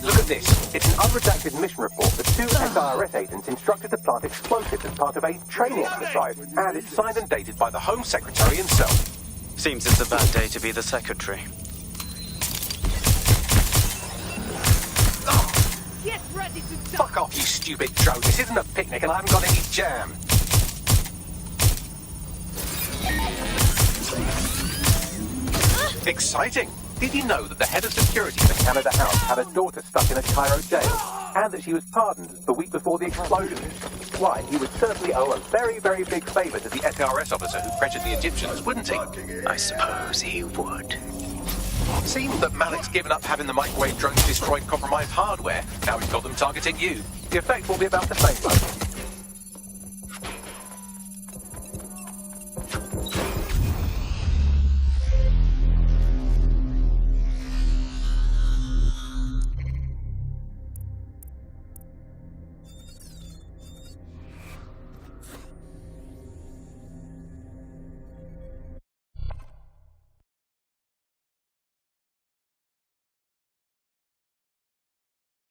D: Look at this. It's an unredacted mission report that 2 SIRS agents instructed to plant explosives as part of a training exercise, and it's signed and dated by the Home Secretary himself.
O: Seems it's a bad day to be the secretary.
N: Get ready to die!
D: Fuck off, you stupid drone. This isn't a picnic and I haven't got any jam. Exciting! Did you know that the head of security for Canada House had a daughter stuck in a Cairo jail, and that she was pardoned the week before the explosion? Why, he would certainly owe a very, very big favour to the SRS officer who pressured the Egyptians, wouldn't he?
O: I suppose he would.
D: Seems that Malik's given up having the microwave drones destroy compromised hardware. Now he's got them targeting you. The effect will be about the same, though.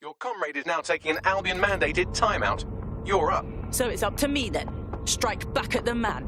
D: Your comrade is now taking an Albion-mandated timeout. You're up.
T: So it's up to me then. Strike back at the man.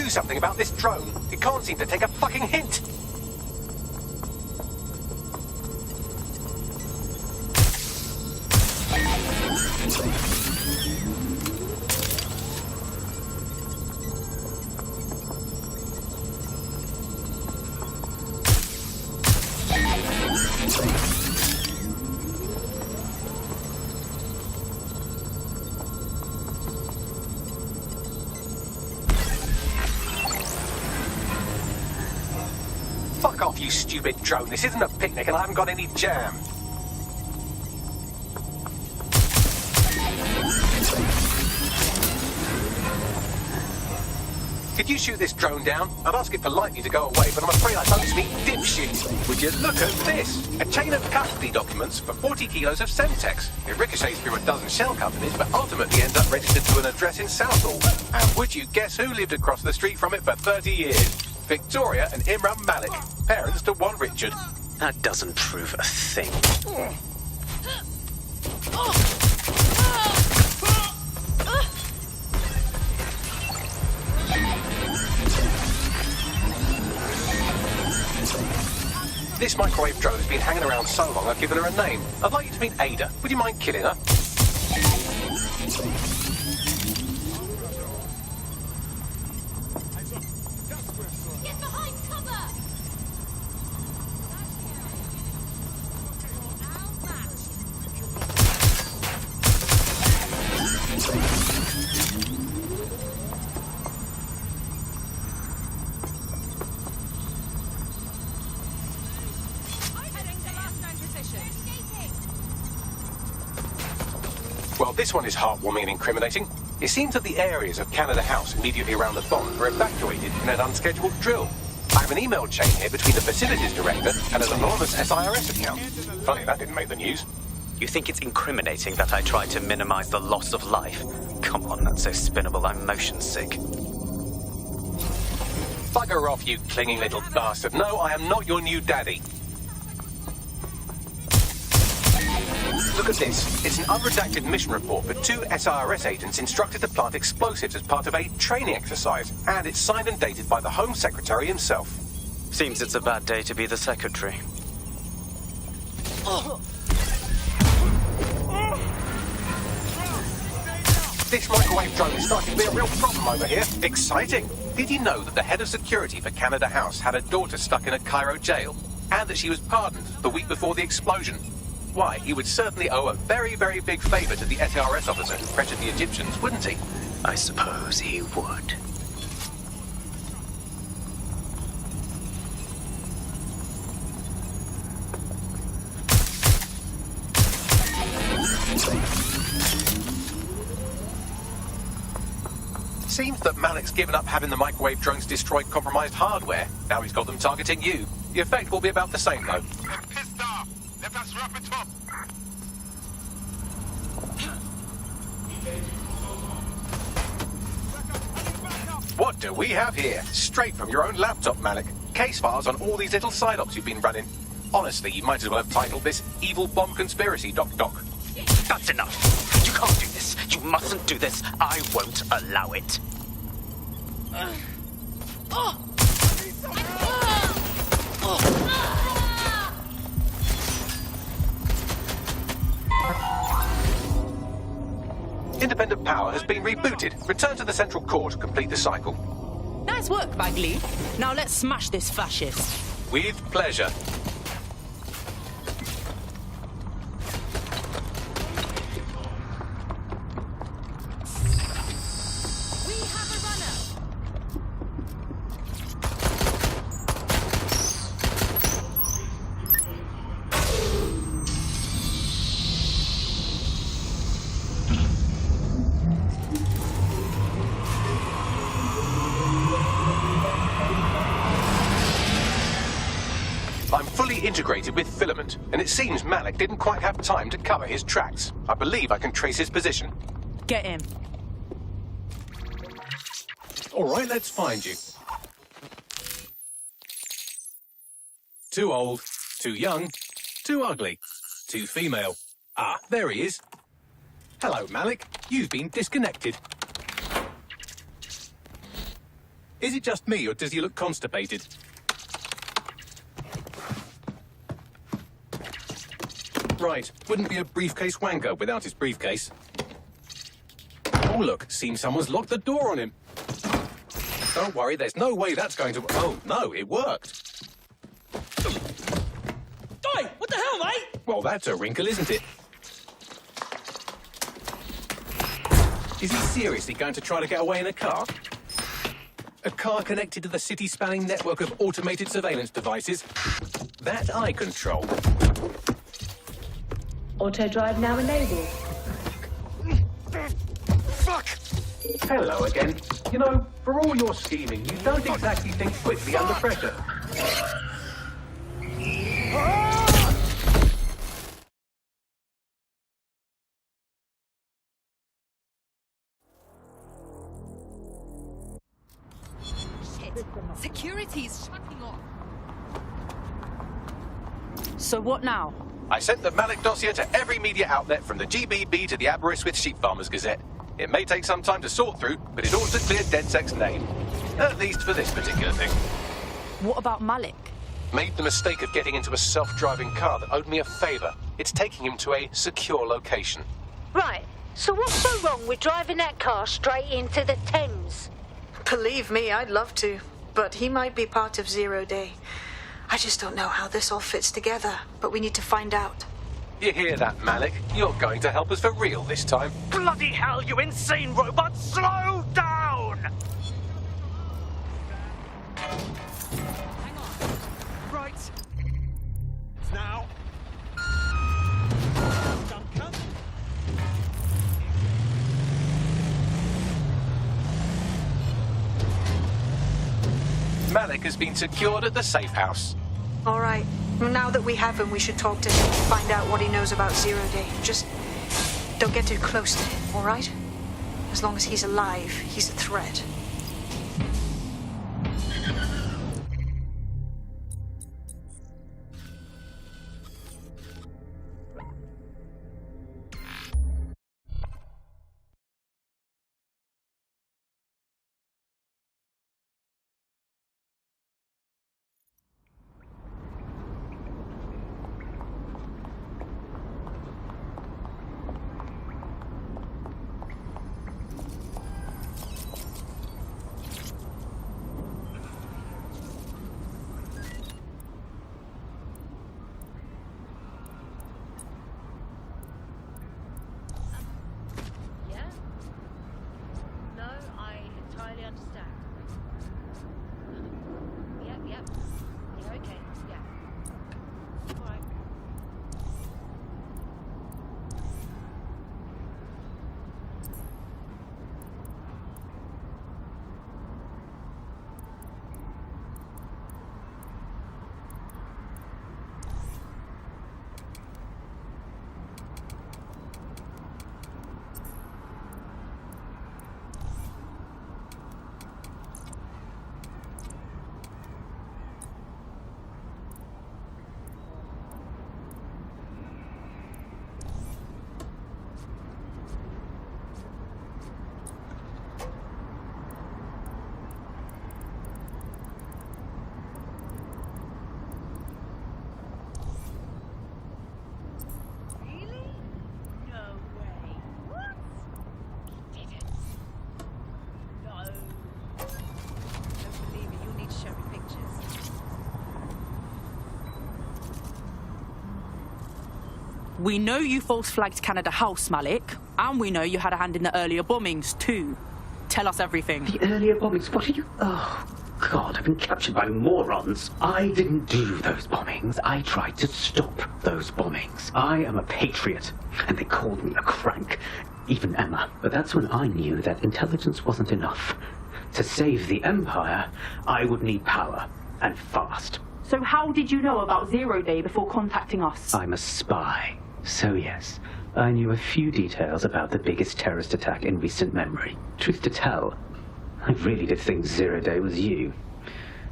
D: Something about this drone. It can't seem to take a fucking hint. Fuck off, you stupid drone. This isn't a picnic and I haven't got any jam. Could you shoot this drone down? I'd ask it politely to go away, but I'm afraid I don't speak dipshit. Would you look at this? A chain of custody documents for 40 kilos of Semtex. It ricochets through a dozen shell companies, but ultimately ends up registered to an address in Southall. And would you guess who lived across the street from it for 30 years? Victoria and Imran Malik, parents to one Richard.
O: That doesn't prove a thing.
D: This microwave drone has been hanging around so long I've given her a name. I'd like you to meet Ada. Would you mind killing her? Well, this one is heartwarming and incriminating. It seems that the areas of Canada House immediately around the bomb were evacuated in an unscheduled drill. I have an email chain here between the facilities director and an anonymous SIRS account. Funny that didn't make the news.
O: You think it's incriminating that I tried to minimize the loss of life? Come on, that's so spinnable, I'm motion sick.
D: Bugger off, you clinging little bastard. No, I am not your new daddy. Look at this. It's an unredacted mission report for 2 SIRS agents instructed to plant explosives as part of a training exercise, and it's signed and dated by the Home Secretary himself.
O: Seems it's a bad day to be the secretary.
D: This microwave drone is starting to be a real problem over here. Exciting! Did you know that the head of security for Canada House had a daughter stuck in a Cairo jail? And that she was pardoned the week before the explosion? Why, he would certainly owe a very, very big favour to the SRS officer who pressured the Egyptians, wouldn't he?
K: I suppose he would.
D: Seems that Malik's given up having the microwave drones destroy compromised hardware. Now he's got them targeting you. The effect will be about the same, though.
S: They're pissed off. Let us wrap it up.
D: What do we have here? Straight from your own laptop, Malik. Case files on all these little side ops you've been running. Honestly, you might as well have titled this Evil Bomb Conspiracy, Doc.
O: That's enough. You can't do this. You mustn't do this. I won't allow it.
D: Independent power has been rebooted. Return to the central core to complete the cycle.
T: Nice work, Bagley. Now let's smash this fascist.
D: With pleasure. I'm fully integrated with Filament, and it seems Malik didn't quite have time to cover his tracks. I believe I can trace his position.
T: Get him.
D: All right, let's find you. Too old, too young, too ugly, too female. Ah, there he is. Hello, Malik. You've been disconnected. Is it just me, or does he look constipated? Right, wouldn't be a briefcase wanker without his briefcase. Oh, look, seems someone's locked the door on him. Don't worry, there's no way that's going to... Oh, no, it worked.
T: Oi, what the hell, mate?
D: Well, that's a wrinkle, isn't it? Is he seriously going to try to get away in a car? A car connected to the city-spanning network of automated surveillance devices? That I control.
G: Auto drive now enabled.
D: Fuck! Hello again. You know, for all your scheming, you don't exactly think quickly under pressure.
R: Shit. Security's shutting off.
T: So what now?
D: I sent the Malik dossier to every media outlet from the GBB to the Aberystwyth Sheep Farmers Gazette. It may take some time to sort through, but it ought to clear DedSec's name. At least for this particular thing.
T: What about Malik?
D: Made the mistake of getting into a self-driving car that owed me a favour. It's taking him to a secure location.
G: Right, so what's so wrong with driving that car straight into the Thames?
E: Believe me, I'd love to, but he might be part of Zero Day. I just don't know how this all fits together, but we need to find out.
D: You hear that, Malik? You're going to help us for real this time.
N: Bloody hell, you insane robot! Slow down!
B: Hang on. Right. Now. Duncan.
D: Malik has been secured at the safe house.
E: All right. Now that we have him, we should talk to him, find out what he knows about Zero Day. Just don't get too close to him, all right? As long as he's alive, he's a threat.
T: We know you false flagged Canada House, Malik, and we know you had a hand in the earlier bombings, too. Tell us everything.
O: The earlier bombings? What are you... Oh, God, I've been captured by morons. I didn't do those bombings. I tried to stop those bombings. I am a patriot, and they called me a crank. Even Emma. But that's when I knew that intelligence wasn't enough. To save the Empire, I would need power, and fast.
T: So how did you know about Zero Day before contacting us?
O: I'm a spy. So yes, I knew a few details about the biggest terrorist attack in recent memory. Truth to tell, I really did think Zero Day was you.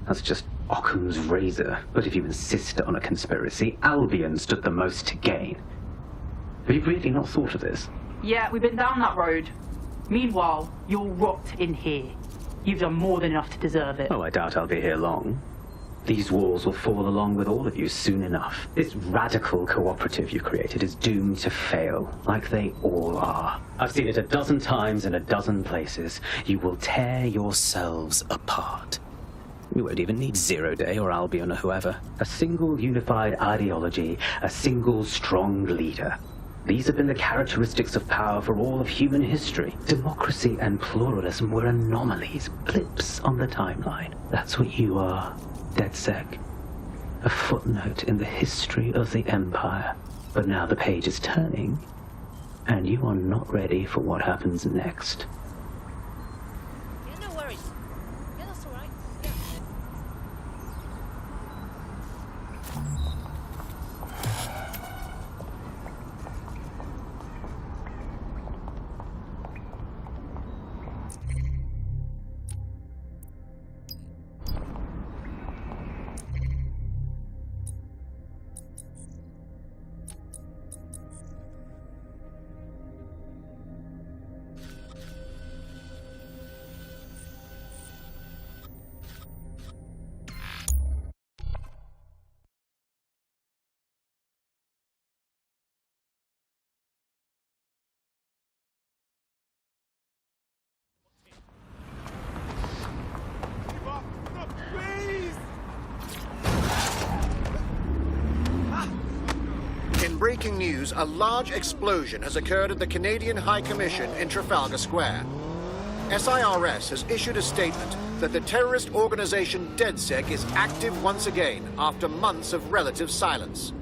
O: That's just Occam's razor. But if you insist on a conspiracy, Albion stood the most to gain. Have you really not thought of this?
T: Yeah, we've been down that road. Meanwhile, you'll rot in here. You've done more than enough to deserve it.
O: Oh, I doubt I'll be here long. These walls will fall along with all of you soon enough. This radical cooperative you created is doomed to fail, like they all are. I've seen it a dozen times in a dozen places. You will tear yourselves apart. You won't even need Zero Day or Albion or whoever. A single unified ideology, a single strong leader. These have been the characteristics of power for all of human history. Democracy and pluralism were anomalies, blips on the timeline. That's what you are. DedSec, a footnote in the history of the Empire. But now the page is turning, and you are not ready for what happens next.
R: Yeah, no worries. Yeah, that's all right. Yeah.
P: In breaking news, a large explosion has occurred at the Canadian High Commission in Trafalgar Square. SIRS has issued a statement that the terrorist organization DedSec is active once again after months of relative silence.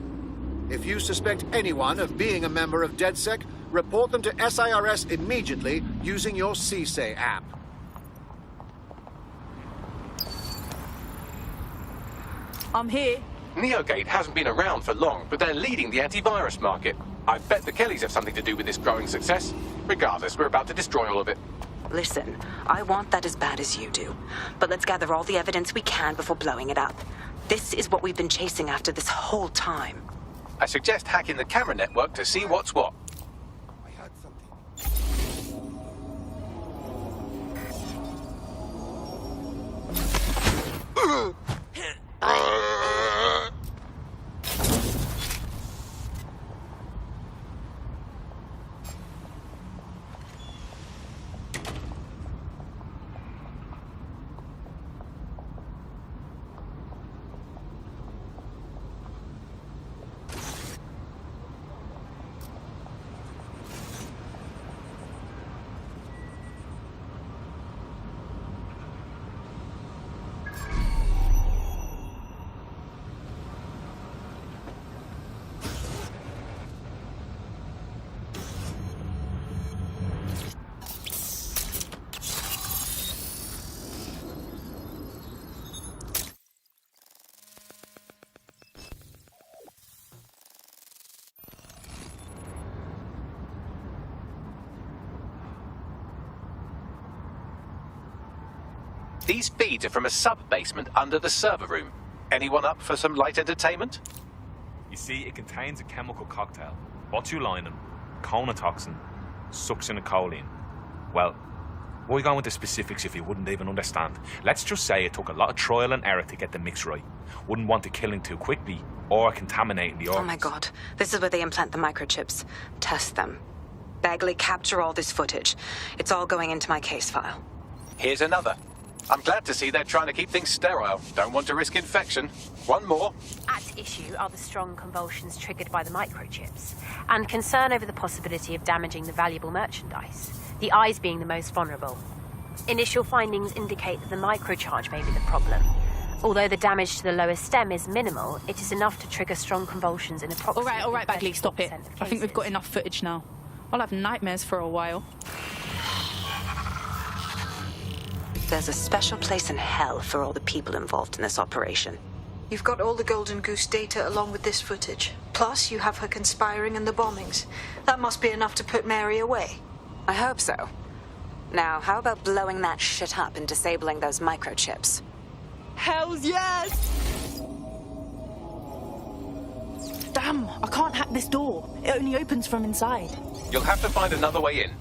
P: If you suspect anyone of being a member of DedSec, report them to SIRS immediately using your CSAY app.
T: I'm here.
D: Neogate hasn't been around for long, but they're leading the antivirus market. I bet the Kellys have something to do with this growing success. Regardless, we're about to destroy all of it.
C: Listen, I want that as bad as you do. But let's gather all the evidence we can before blowing it up. This is what we've been chasing after this whole time.
D: I suggest hacking the camera network to see what's what. These feeds are from a sub-basement under the server room. Anyone up for some light entertainment?
I: You see, it contains a chemical cocktail. Botulinum, conotoxin, succinylcholine. Well, why go into specifics if you wouldn't even understand? Let's just say it took a lot of trial and error to get the mix right. Wouldn't want it killing too quickly or contaminating the organs.
C: Oh my god, this is where they implant the microchips. Test them. Bagley, capture all this footage. It's all going into my case file.
D: Here's another. I'm glad to see they're trying to keep things sterile. Don't want to risk infection. One more.
U: At issue are the strong convulsions triggered by the microchips, and concern over the possibility of damaging the valuable merchandise, the eyes being the most vulnerable. Initial findings indicate that the microcharge may be the problem. Although the damage to the lower stem is minimal, it is enough to trigger strong convulsions in approximately
T: All right, Bagley, stop it.
U: 34% of
T: I think we've
U: cases.
T: got enough footage now. I'll have nightmares for a while.
C: There's a special place in hell for all the people involved in this operation.
E: You've got all the Golden Goose data along with this footage. Plus, you have her conspiring in the bombings. That must be enough to put Mary away.
C: I hope so. Now, how about blowing that shit up and disabling those microchips?
T: Hells yes! Damn, I can't hack this door. It only opens from inside.
D: You'll have to find another way in.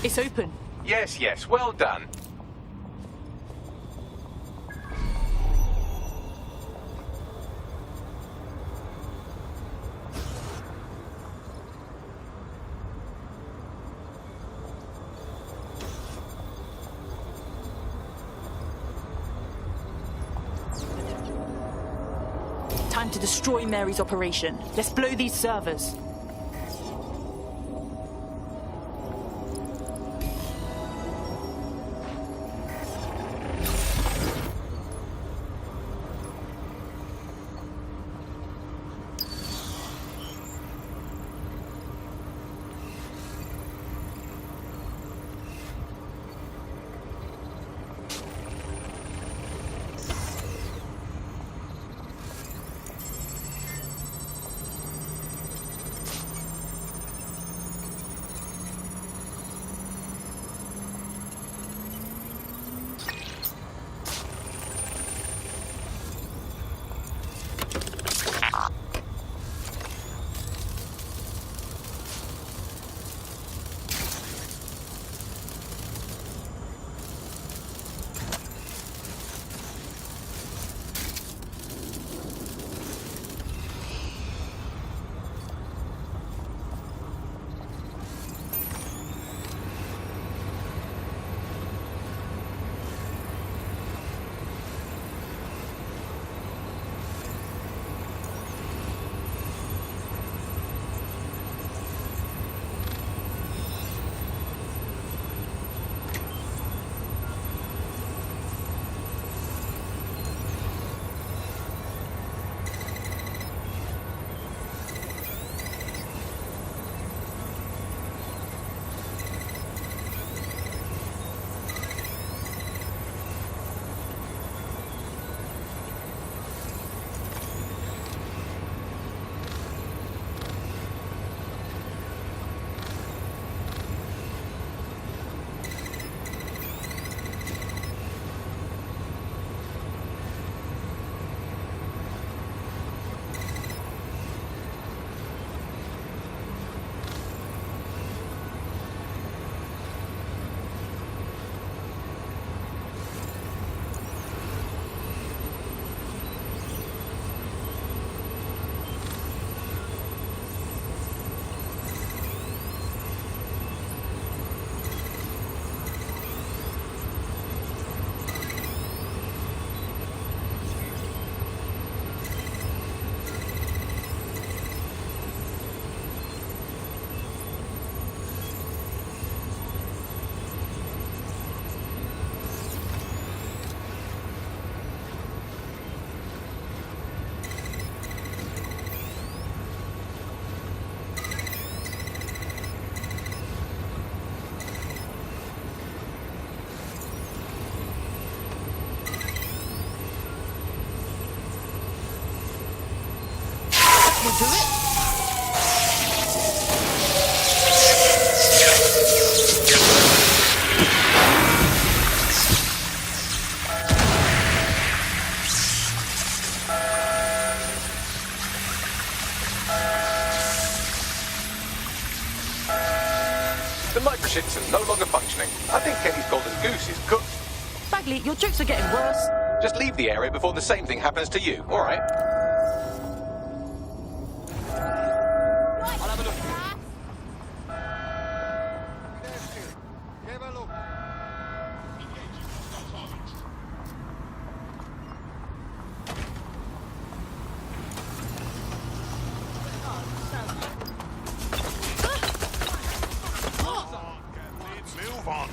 T: It's open.
D: Yes, yes, well done.
T: Time to destroy Mary's operation. Let's blow these servers. We'll do it.
D: The microchips are no longer functioning. I think Kenny's golden goose is cooked.
T: Bagley, your jokes are getting worse.
D: Just leave the area before the same thing happens to you, all right?
B: I'll have a look. Have a look.
S: Move on.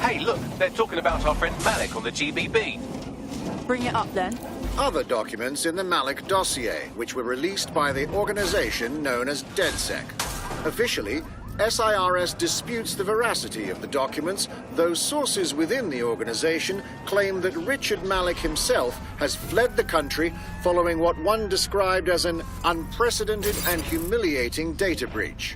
D: Hey, look, they're talking about our friend Malik on the GBB.
T: Bring it up then.
P: Other documents in the Malik dossier, which were released by the organization known as DedSec. Officially, SIRS disputes the veracity of the documents, though sources within the organization claim that Richard Malik himself has fled the country following what one described as an unprecedented and humiliating data breach.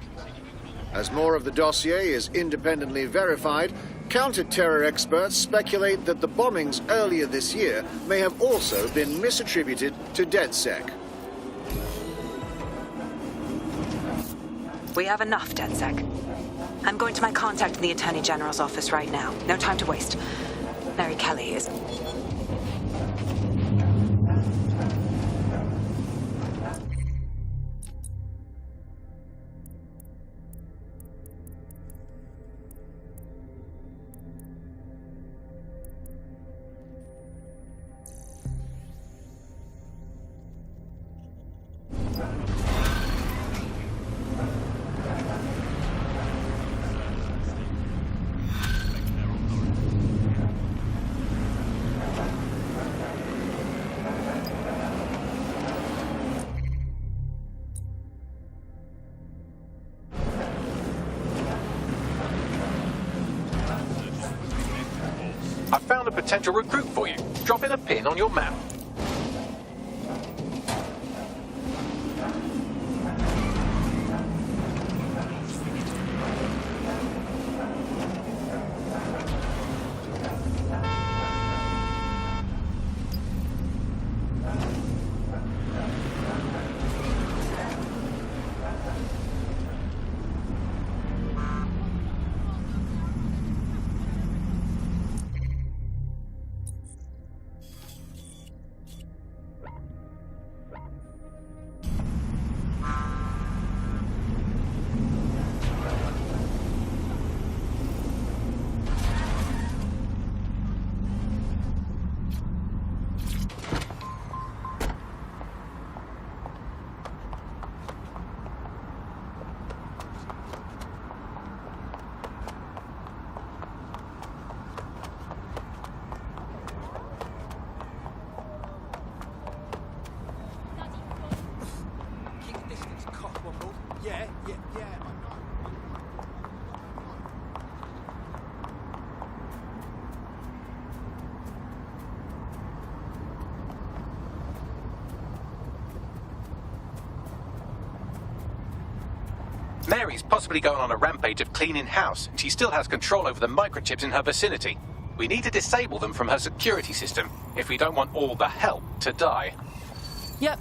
P: As more of the dossier is independently verified, counter-terror experts speculate that the bombings earlier this year may have also been misattributed to DedSec.
C: We have enough, DedSec. I'm going to my contact in the Attorney General's office right now. No time to waste. Mary Kelly is...
D: I found a potential recruit for you. Drop in a pin on your map. Mary's possibly going on a rampage of cleaning house, and she still has control over the microchips in her vicinity. We need to disable them from her security system if we don't want all the help to die.
T: Yep.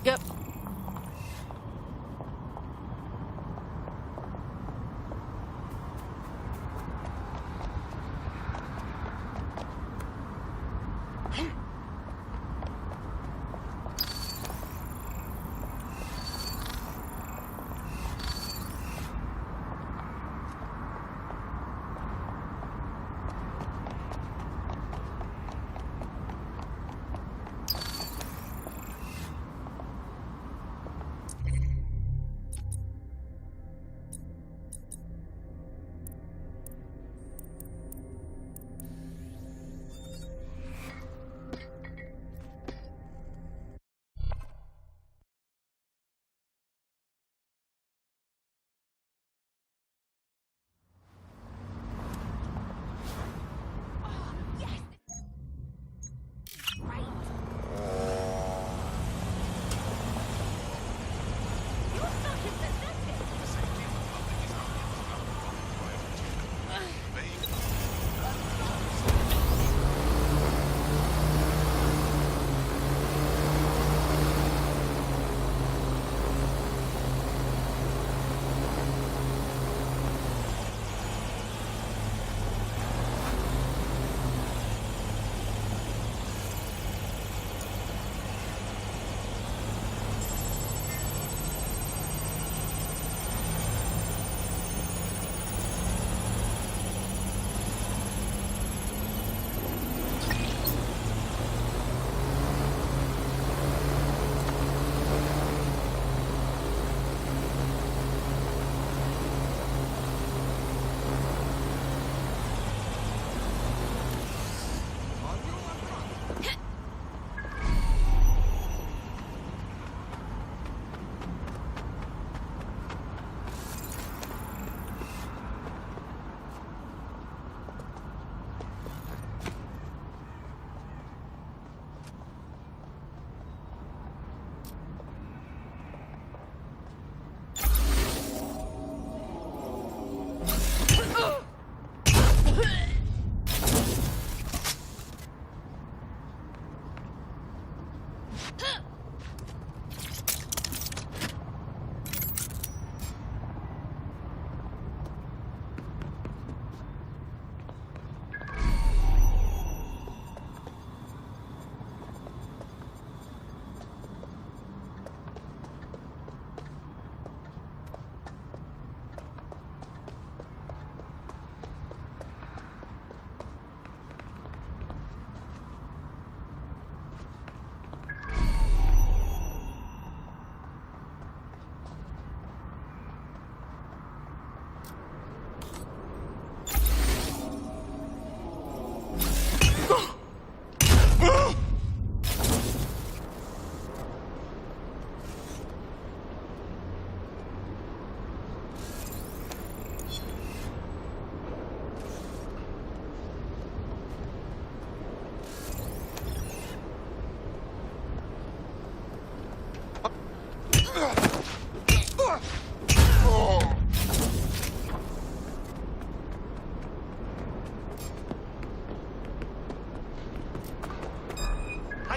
B: Hang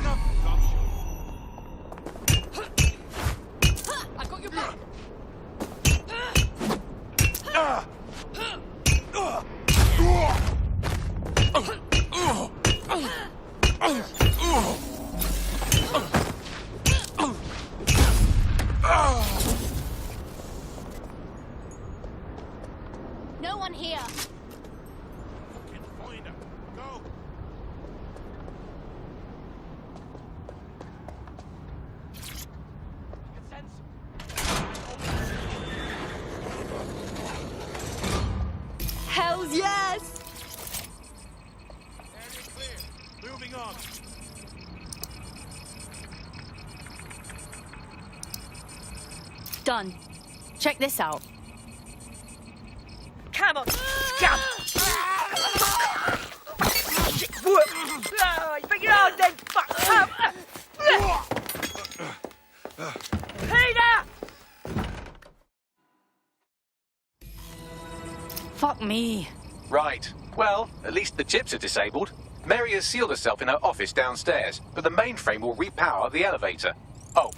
B: up!
R: I got your back.
F: No one here.
B: Fucking find her. Go!
F: Hells yes!
B: Area clear. Moving on.
F: Done. Check this out.
L: Come on! Come! Work! Bring it on then! Fuck! Come! Peter!
F: Fuck me.
D: Right. Well, at least the chips are disabled. Mary has sealed herself in her office downstairs, but the mainframe will repower the elevator. Oh.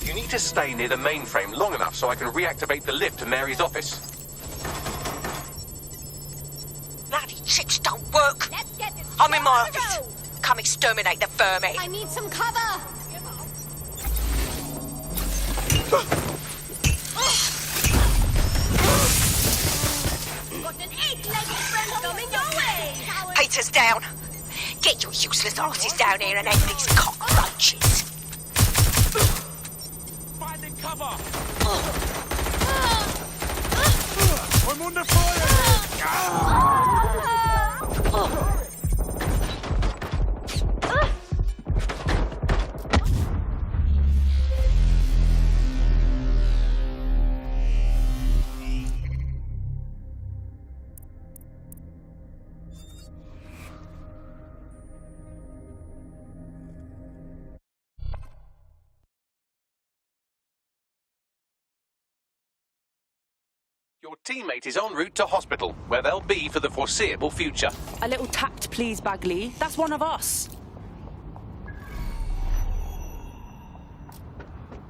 D: You need to stay near the mainframe long enough so I can reactivate the lift to Mary's office.
L: Bloody chips don't work! I'm in my office! Come exterminate the vermin!
F: I need some cover!
R: Got an eight-legged friend coming your way!
L: Peter's down! Get your useless asses down here and end these cockroaches!
B: Finding cover! I'm under fire!
D: Your teammate is en route to hospital, where they'll be for the foreseeable future.
T: A little tact, please, Bagley. That's one of us.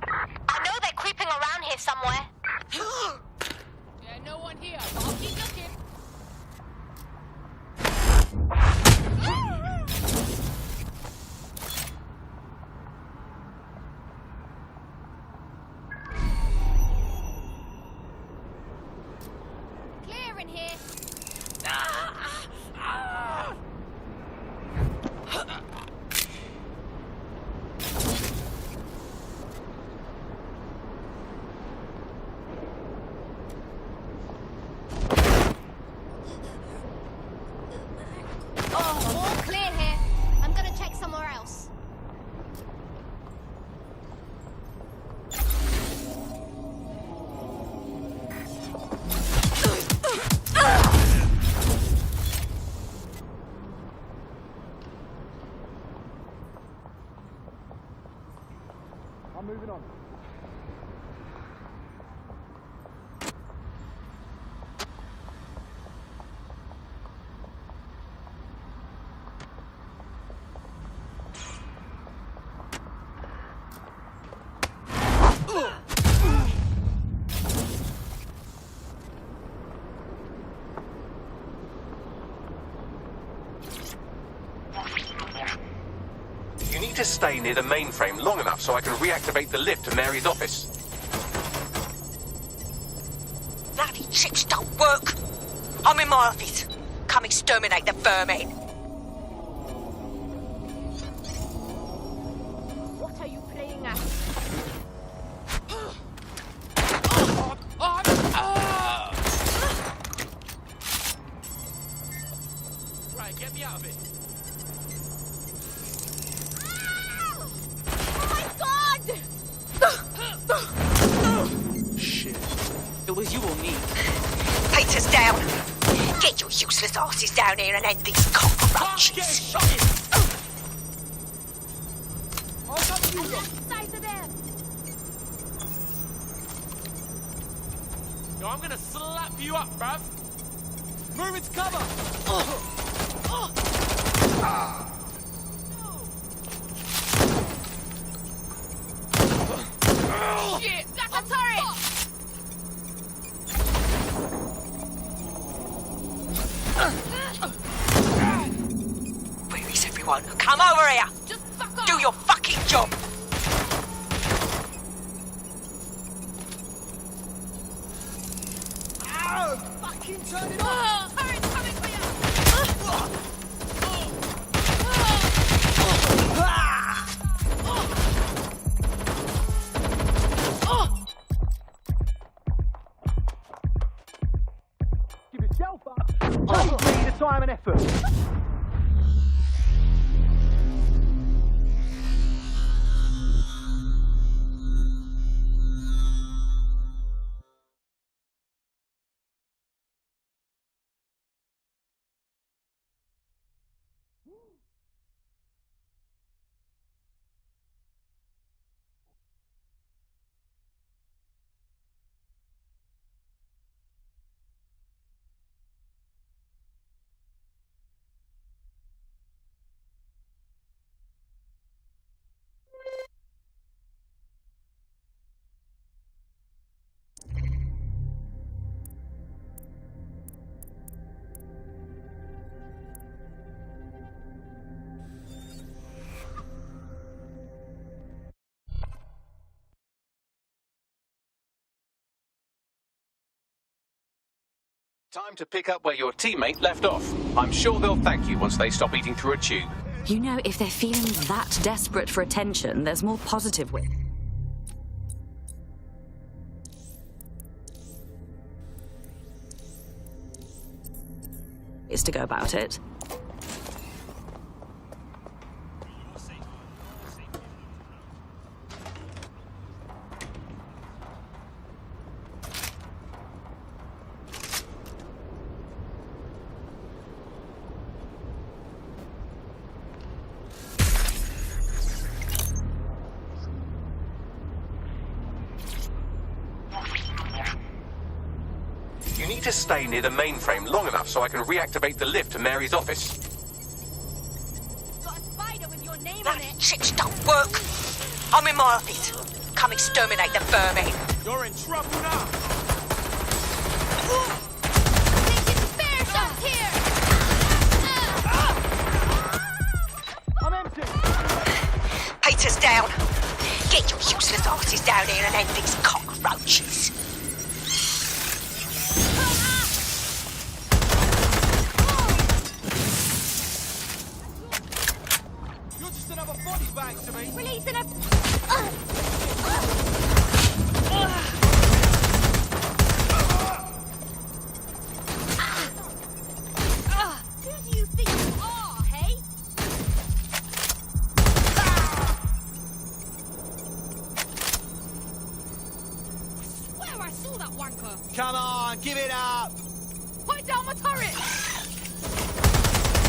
G: I know they're creeping around here somewhere.
R: Yeah, no one here, but I'll keep looking. Clear in here. All clear here. I'm gonna check somewhere else.
B: I'm moving on.
D: You need to stay near the mainframe long enough so I can reactivate the lift to Mary's office.
L: Bloody chips don't work. I'm in my office. Come exterminate the vermin.
R: What are you playing at?
N: Right, get me out of it.
T: Shit. It was you or me.
L: Peter's down. Get your useless asses down here and end these cockroaches.
N: Yo, I'm gonna slap you up, bruv. Move its cover.
R: Shit! That's a turret!
L: Where is everyone? Come over here!
R: Just fuck off!
L: Do your fucking job!
N: Fucking turn it off!
R: Turret's coming for you!
N: Give yourself up! Save me the time and effort!
D: Time to pick up where your teammate left off. I'm sure they'll thank you once they stop eating through a tube.
C: You know, if they're feeling that desperate for attention, there's more positive way. Is to go about it.
D: You need to stay near the mainframe long enough so I can reactivate the lift to Mary's office.
R: Got a spider with your name on
L: Bloody
R: it!
L: chips don't work. I'm in my office. Come exterminate the vermin.
N: You're in trouble now!
R: Taking spare shots here!
N: I'm empty!
L: Peter's down. Get your useless asses down here and end these cockroaches.
N: You're just another body bag to me!
R: Releasing a... Who do you think you are, hey? I swear I saw that wanker!
N: Come on, give it up!
R: Put down my turret!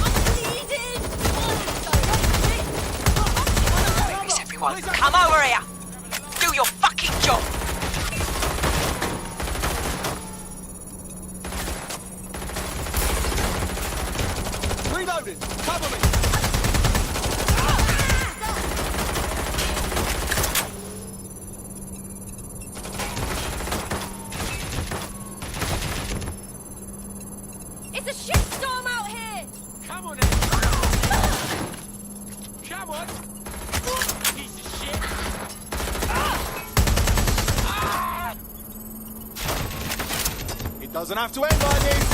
R: I'm bleeding!
L: Where is everyone? Come over here! Do your fucking job!
N: Reloading! Cover me!
R: It's a shitstorm out here!
N: Come on in! Come on!
B: Doesn't have to end like this.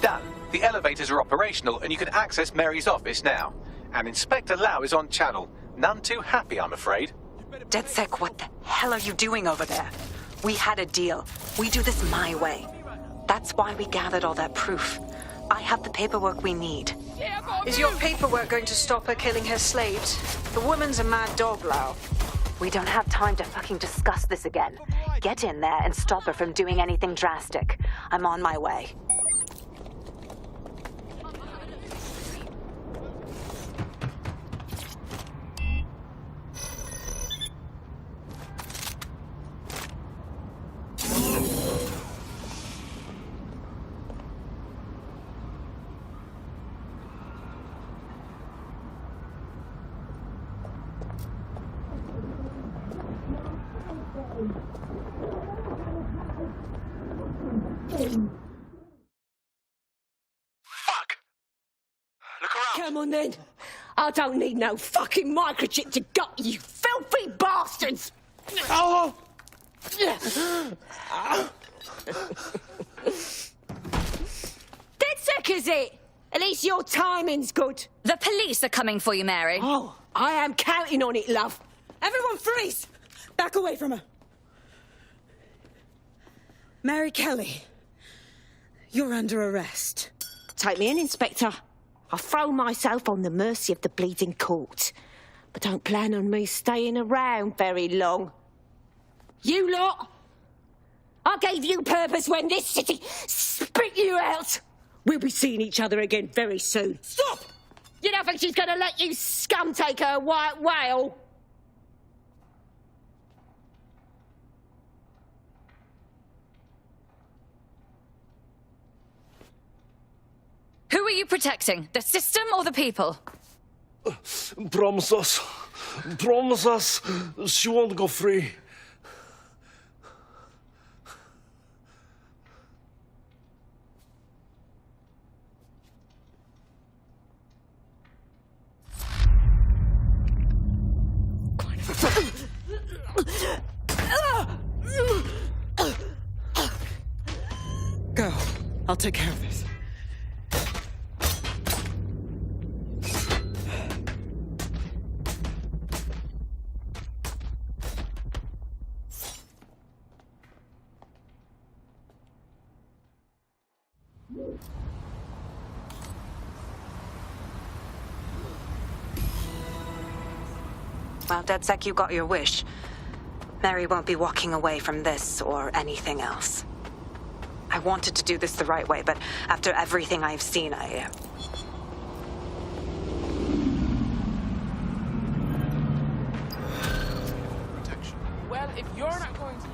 D: Dan, the elevators are operational and you can access Mary's office now. And Inspector Lau is on channel. None too happy, I'm afraid.
C: DedSec, what the hell are you doing over there? We had a deal. We do this my way. That's why we gathered all that proof. I have the paperwork we need.
E: Is your paperwork going to stop her killing her slaves? The woman's a mad dog, Lau.
C: We don't have time to fucking discuss this again. Get in there and stop her from doing anything drastic. I'm on my way.
G: Come on then. I don't need no fucking microchip to gut you, filthy bastards! Oh! DedSec, is it? At least your timing's good.
H: The police are coming for you, Mary.
G: Oh, I am counting on it, love. Everyone freeze! Back away from her. Mary Kelly, you're under arrest. Take me in, Inspector. I'll throw myself on the mercy of the bleeding court. But don't plan on me staying around very long. You lot! I gave you purpose when this city spit you out! We'll be seeing each other again very soon. Stop! You don't think she's gonna let you scum take her white whale?
H: Who are you protecting? The system or the people?
V: Promise us. Promise us she won't go free.
G: Go. I'll take care of this.
C: Well, DedSec, you got your wish. Mary won't be walking away from this or anything else. I wanted to do this the right way, but after everything I've seen,
Q: Well, if you're not going to...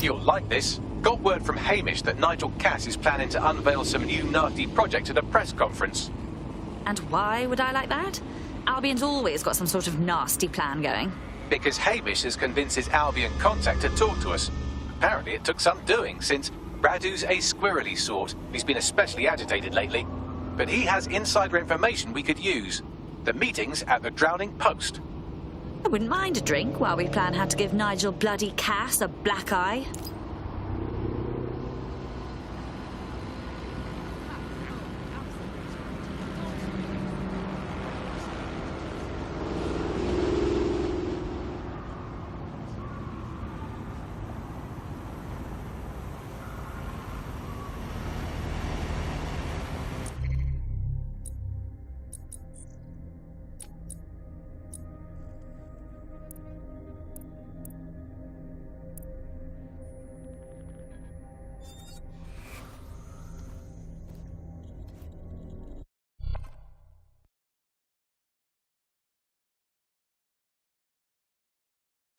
D: you'll like this. Got word from Hamish that Nigel Cass is planning to unveil some new nasty project at a press conference.
H: And why would I like that? Albion's always got some sort of nasty plan going.
D: Because Hamish has convinced his Albion contact to talk to us. Apparently it took some doing, since Radu's a squirrely sort. He's been especially agitated lately. But he has insider information we could use. The meeting's at the Drowning Post.
H: I wouldn't mind a drink while we plan how to give Nigel bloody Cass a black eye.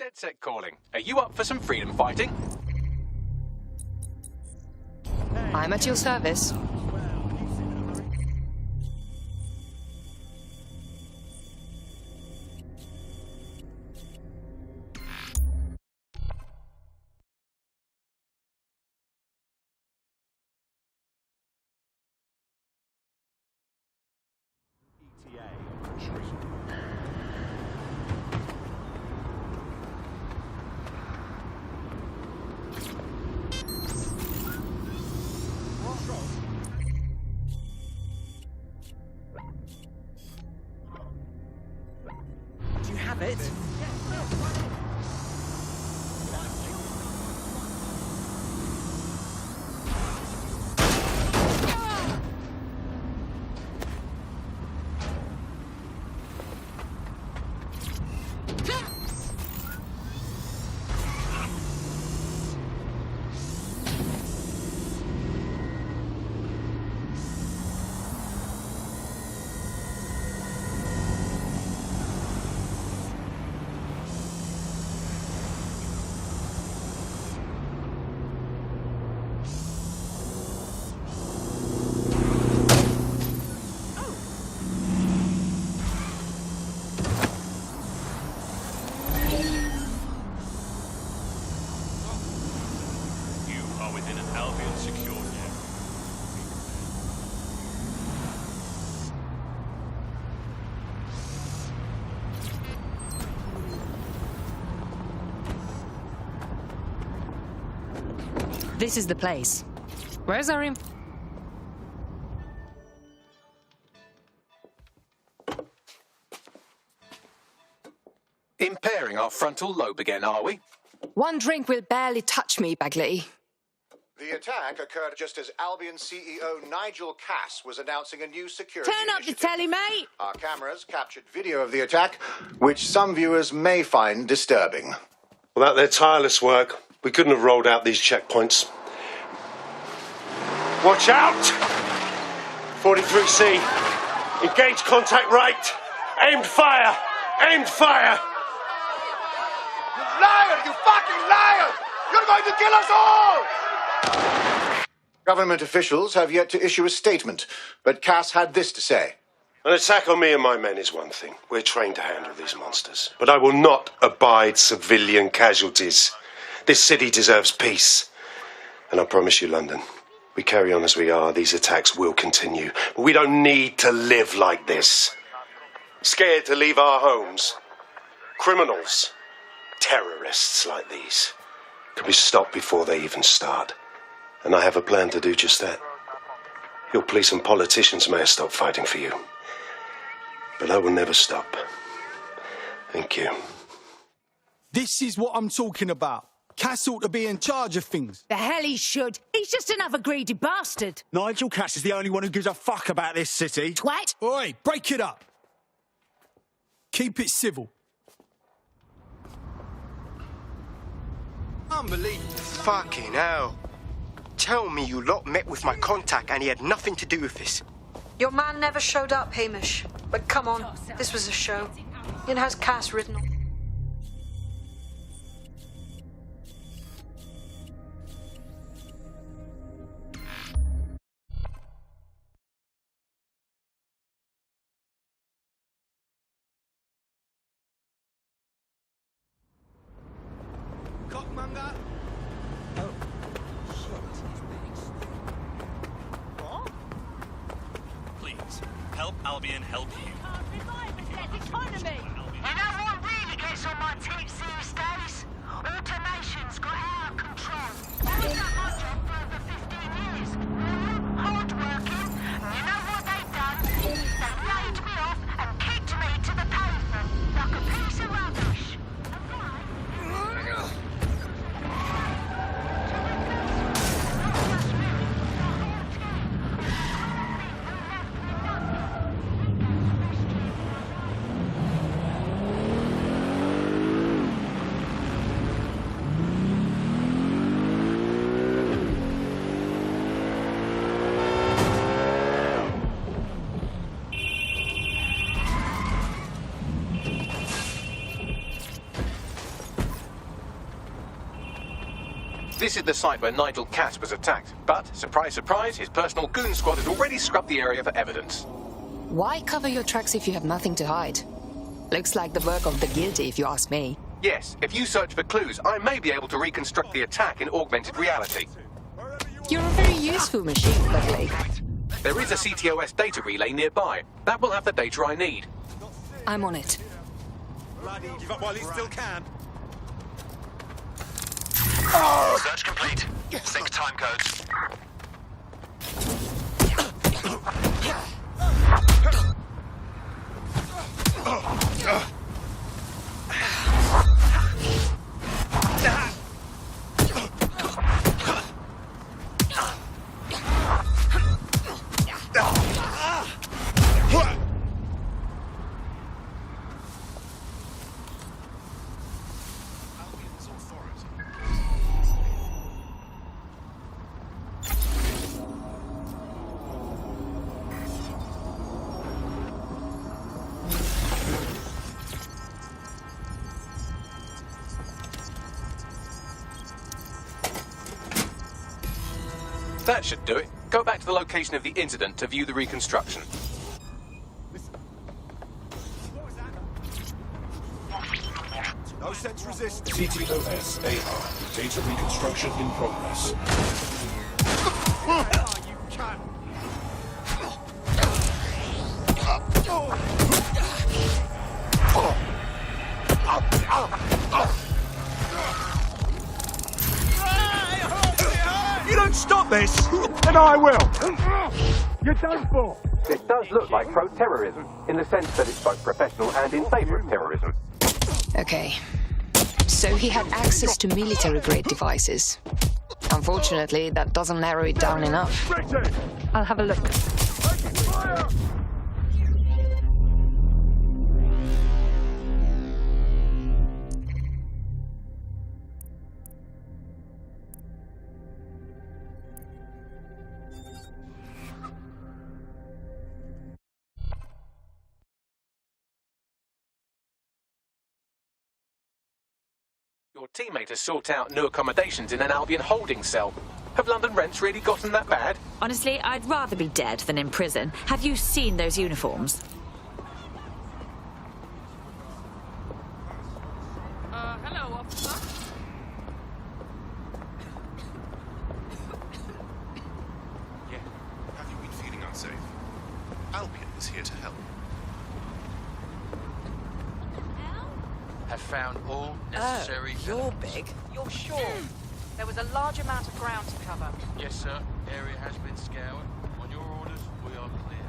D: DedSec calling. Are you up for some freedom fighting?
A: I'm at your service.
Q: Do you have it?
A: This is the place. Where's our
D: Impairing our frontal lobe again, are we?
A: One drink will barely touch me, Bagley.
P: The attack occurred just as Albion CEO Nigel Cass was announcing a new security
G: Turn up the telly, mate!
P: Our cameras captured video of the attack, which some viewers may find disturbing.
V: Without their tireless work, we couldn't have rolled out these checkpoints. Watch out! 43C. Engage contact right. Aimed fire! Aimed fire!
B: You liar! You fucking liar! You're going to kill us all!
P: Government officials have yet to issue a statement, but Cass had this to say.
V: An attack on me and my men is one thing. We're trained to handle these monsters. But I will not abide civilian casualties. This city deserves peace. And I promise you, London, we carry on as we are, these attacks will continue. But we don't need to live like this. Scared to leave our homes. Criminals, terrorists like these, can be stopped before they even start. And I have a plan to do just that. Your police and politicians may have stopped fighting for you. But I will never stop. Thank you.
J: This is what I'm talking about. Cass ought to be in charge of things.
G: The hell he should. He's just another greedy bastard.
J: Nigel Cass is the only one who gives a fuck about this city.
G: Twat!
J: Oi, break it up. Keep it civil.
W: Unbelievable. Fucking hell. Tell me you lot met with my contact and he had nothing to do with this.
E: Your man never showed up, Hamish. But come on, this was a show. It has Cass written on.
N: help Albion help you.
R: Economy!
K: You know what really gets on my tits these days? Automation's got out of control. I was at my job for over 15 years. Hard-working. You know what they've done? They laid me off and kicked me to the pavement like a piece of rubbish.
D: This is the site where Nigel Cass was attacked, but, surprise, surprise, his personal goon squad had already scrubbed the area for evidence.
A: Why cover your tracks if you have nothing to hide? Looks like the work of the guilty, if you ask me.
D: Yes, if you search for clues, I may be able to reconstruct the attack in augmented reality.
A: You're a very useful machine, Buckley.
D: There is a CTOS data relay nearby. That will have the data I need.
A: I'm on it.
N: Bloody, give up while he still can.
B: Search complete. Sync time codes.
D: That should do it. Go back to the location of the incident to view the reconstruction.
N: No sense resisting.
M: CTOS AR. Data reconstruction in progress.
N: You can.
B: You don't stop this, then I will. You're done for.
D: This does look like pro-terrorism, in the sense that it's both professional and in favor of terrorism.
A: Okay. So he had access to military-grade devices. Unfortunately, that doesn't narrow it down enough. I'll have a look.
D: Your teammate has sought out new accommodations in an Albion holding cell. Have London rents really gotten that bad?
H: Honestly, I'd rather be dead than in prison. Have you seen those uniforms?
R: Hello, officer.
M: Yeah. Have you been feeling unsafe? Albion is here to help.
O: Have found all necessary.
T: You're big. You're sure? There was a large amount of ground to cover.
O: Yes, sir. Area has been scoured. On your orders, we are clear.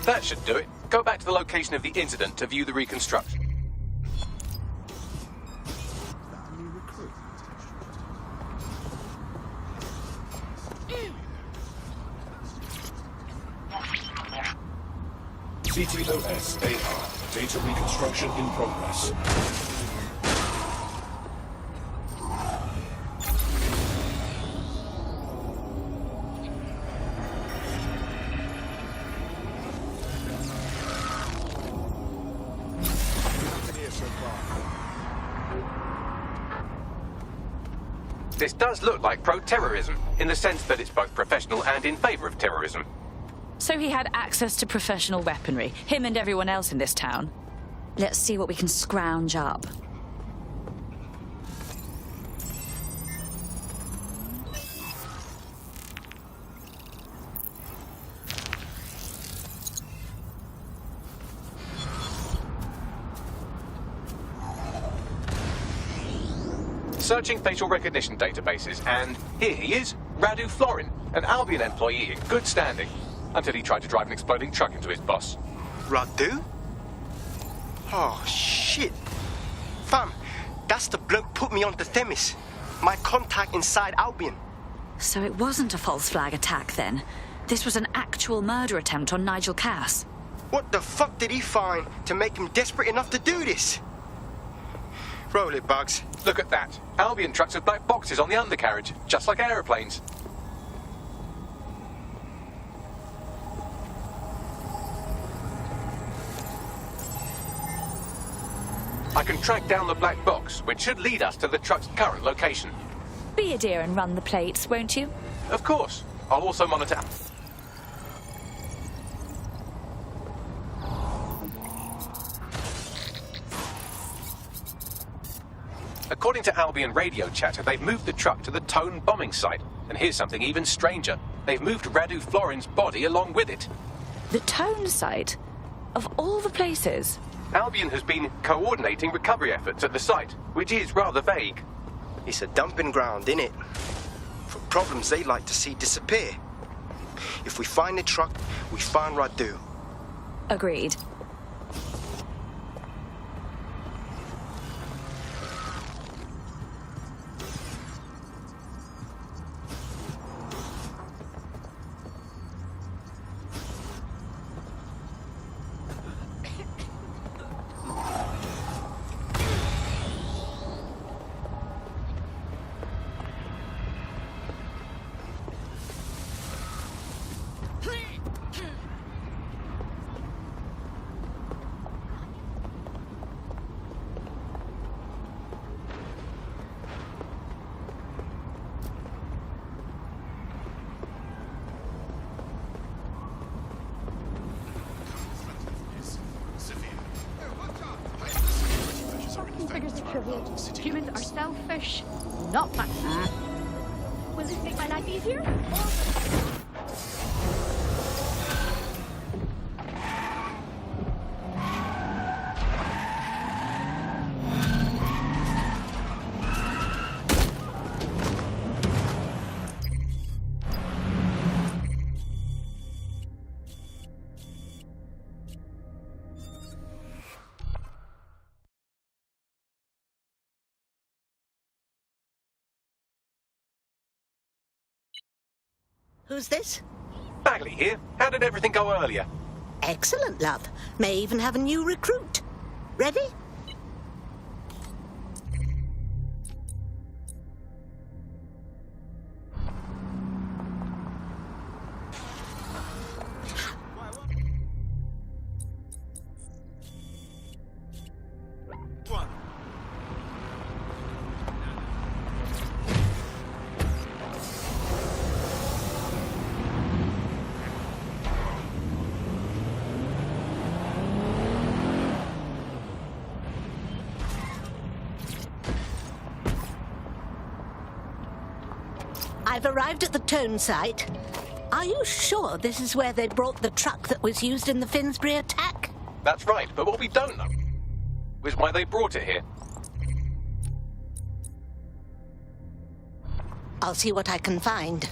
D: That should do it. Go back to the location of the incident to view the reconstruction.
M: CTOS AR. Data reconstruction in progress.
D: this does look like pro-terrorism, in the sense that it's both professional and in favor of terrorism.
H: So he had access to professional weaponry, him and everyone else in this town. Let's see what we can scrounge up.
D: Searching facial recognition databases, and here he is, Radu Florin, an Albion employee in good standing, until he tried to drive an exploding truck into his boss.
W: Radu? Oh, shit. Fam, that's the bloke put me on the Themis. My contact inside Albion.
H: So it wasn't a false flag attack then. This was an actual murder attempt on Nigel Cass.
W: What the fuck did he find to make him desperate enough to do this? Roll it, Bugs.
D: Look at that. Albion trucks with black boxes on the undercarriage, just like aeroplanes. I can track down the black box, which should lead us to the truck's current location.
H: Be a dear and run the plates, won't you?
D: Of course. I'll also monitor... According to Albion radio chatter, they've moved the truck to the Tone bombing site. And here's something even stranger. They've moved Radu Florin's body along with it.
H: The Tone site? Of all the places?
D: Albion has been coordinating recovery efforts at the site, which is rather vague.
W: It's a dumping ground, innit? For problems they like to see disappear. If we find the truck, we find Radu.
H: Agreed.
R: Humans are selfish, not fun. Will this make my life easier?
I: Who's this?
D: Bagley here. How did everything go earlier?
I: Excellent, love. May even have a new recruit. Ready? I've arrived at the Tone site. Are you sure this is where they brought the truck that was used in the Finsbury attack?
D: That's right, but what we don't know is why they brought it here.
I: I'll see what I can find.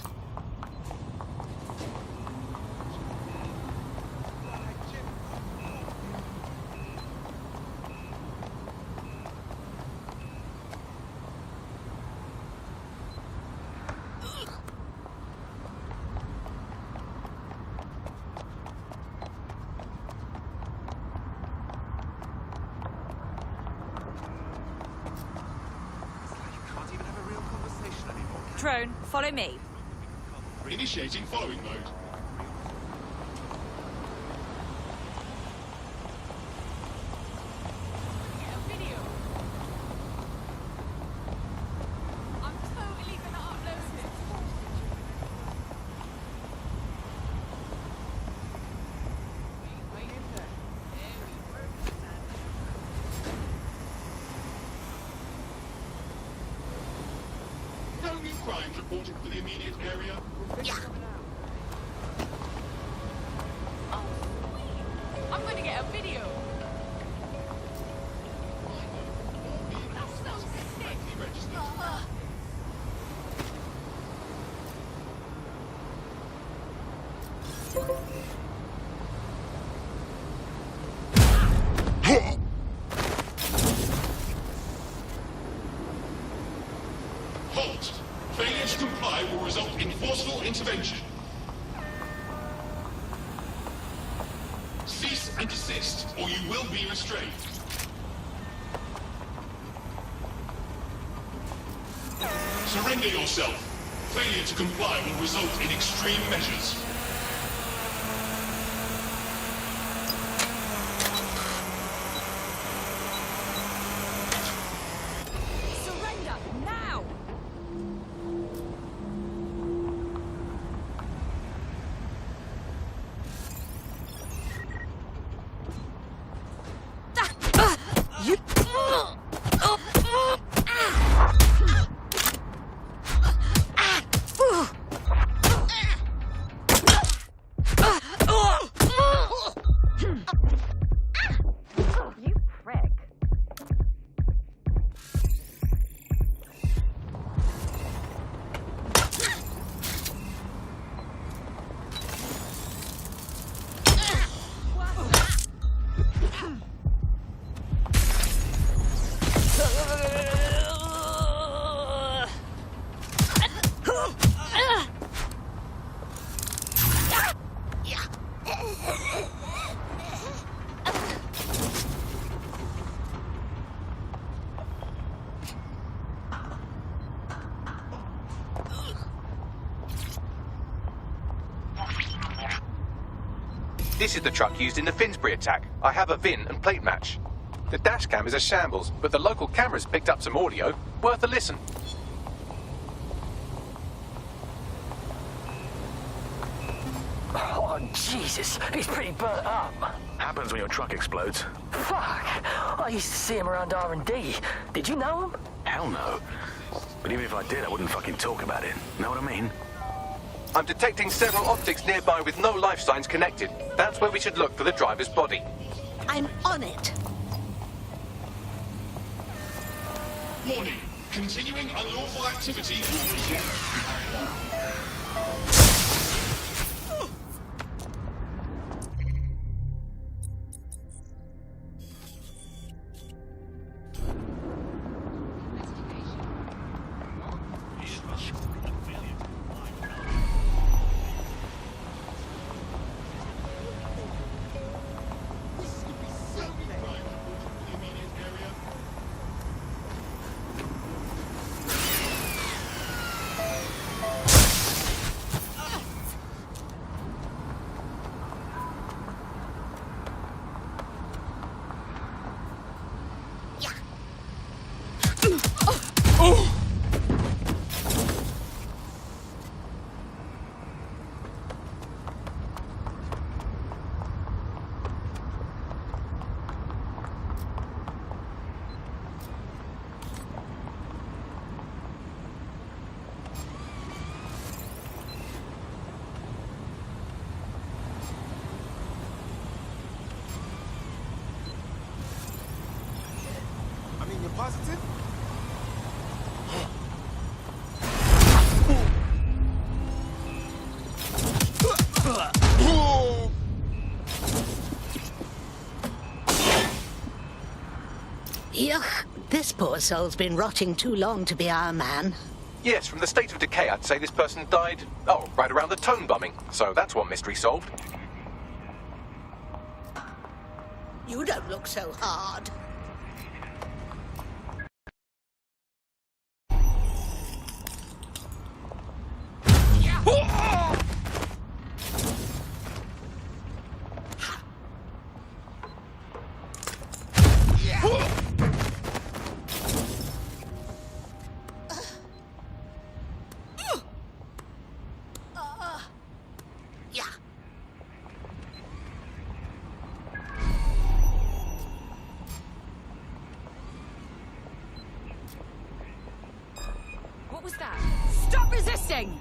H: Drone, follow me.
B: Initiating following mode.
R: I'm totally
M: reporting for the immediate area?
I: Yeah.
H: I'm gonna get a video.
M: Halt! Failure to comply will result in forceful intervention. Cease and desist, or you will be restrained. Surrender yourself. Failure to comply will result in extreme measures.
H: Surrender now!
I: You...
H: You prick.
D: This is the truck used in the Finsbury attack. I have a VIN and plate match. The dash cam is a shambles, but the local cameras picked up some audio. Worth a listen.
F: Oh, Jesus, he's pretty burnt up.
S: Happens when your truck explodes.
F: Fuck! I used to see him around R&D. Did you know him?
S: Hell no. But even if I did, I wouldn't fucking talk about it. Know what I mean?
D: I'm detecting several optics nearby with no life signs connected. That's where we should look for the driver's body.
I: I'm on it.
M: Warning. Continuing unlawful activity will resume.
B: You're positive?
I: Yuck, this poor soul's been rotting too long to be our man.
D: Yes, from the state of decay, I'd say this person died, right around the tone bombing. So that's one mystery solved.
I: You don't look so hard.
H: bleeding!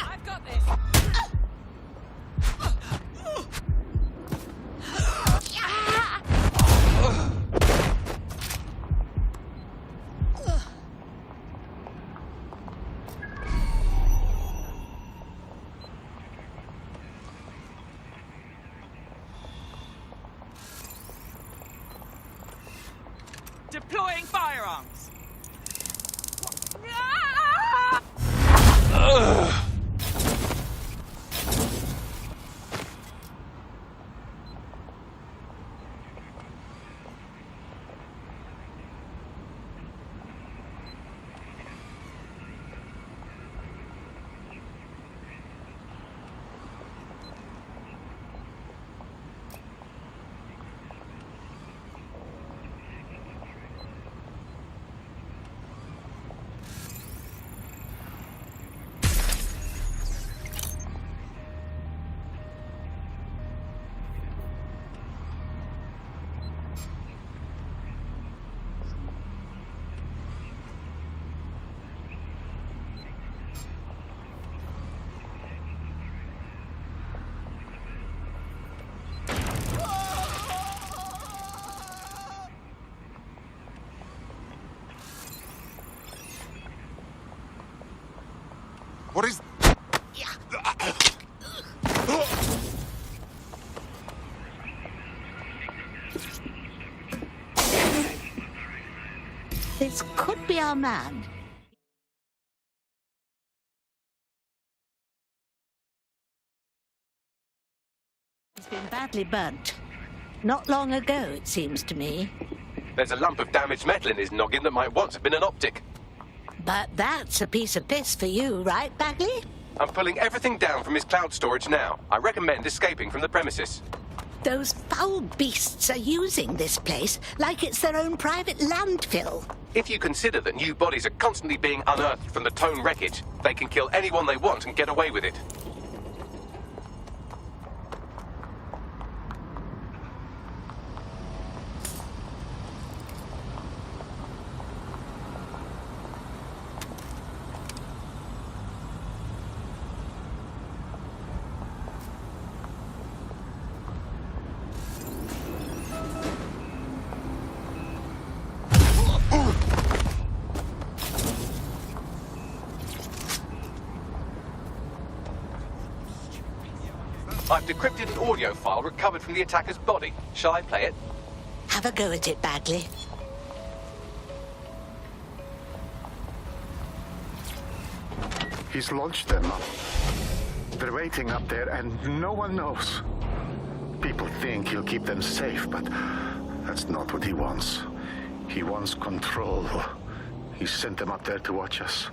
H: I've got this.
N: Deploying firearms.
B: What is...
I: This could be our man. He's been badly burnt. Not long ago, it seems to me.
D: There's a lump of damaged metal in his noggin that might once have been an optic.
I: But that's a piece of piss for you, right, Bagley?
D: I'm pulling everything down from his cloud storage now. I recommend escaping from the premises.
I: Those foul beasts are using this place like it's their own private landfill.
D: If you consider that new bodies are constantly being unearthed from the Tone wreckage, they can kill anyone they want and get away with it. I've decrypted an audio file recovered from the attacker's body. Shall I play it?
I: Have a go at it, Bagley.
C: He's launched them up. They're waiting up there and no one knows. People think he'll keep them safe, but that's not what he wants. He wants control. He sent them up there to watch us.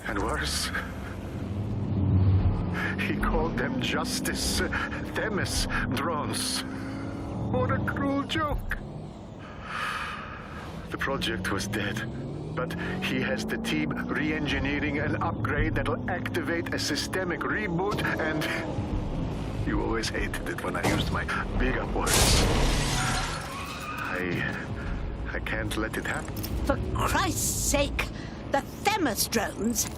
C: And worse, he called them Justice Themis drones. What a cruel joke. The project was dead, but he has the team re-engineering an upgrade that'll activate a systemic reboot, and you always hated it when I used my bigger words. I can't let it happen.
I: For Christ's sake, the Themis drones?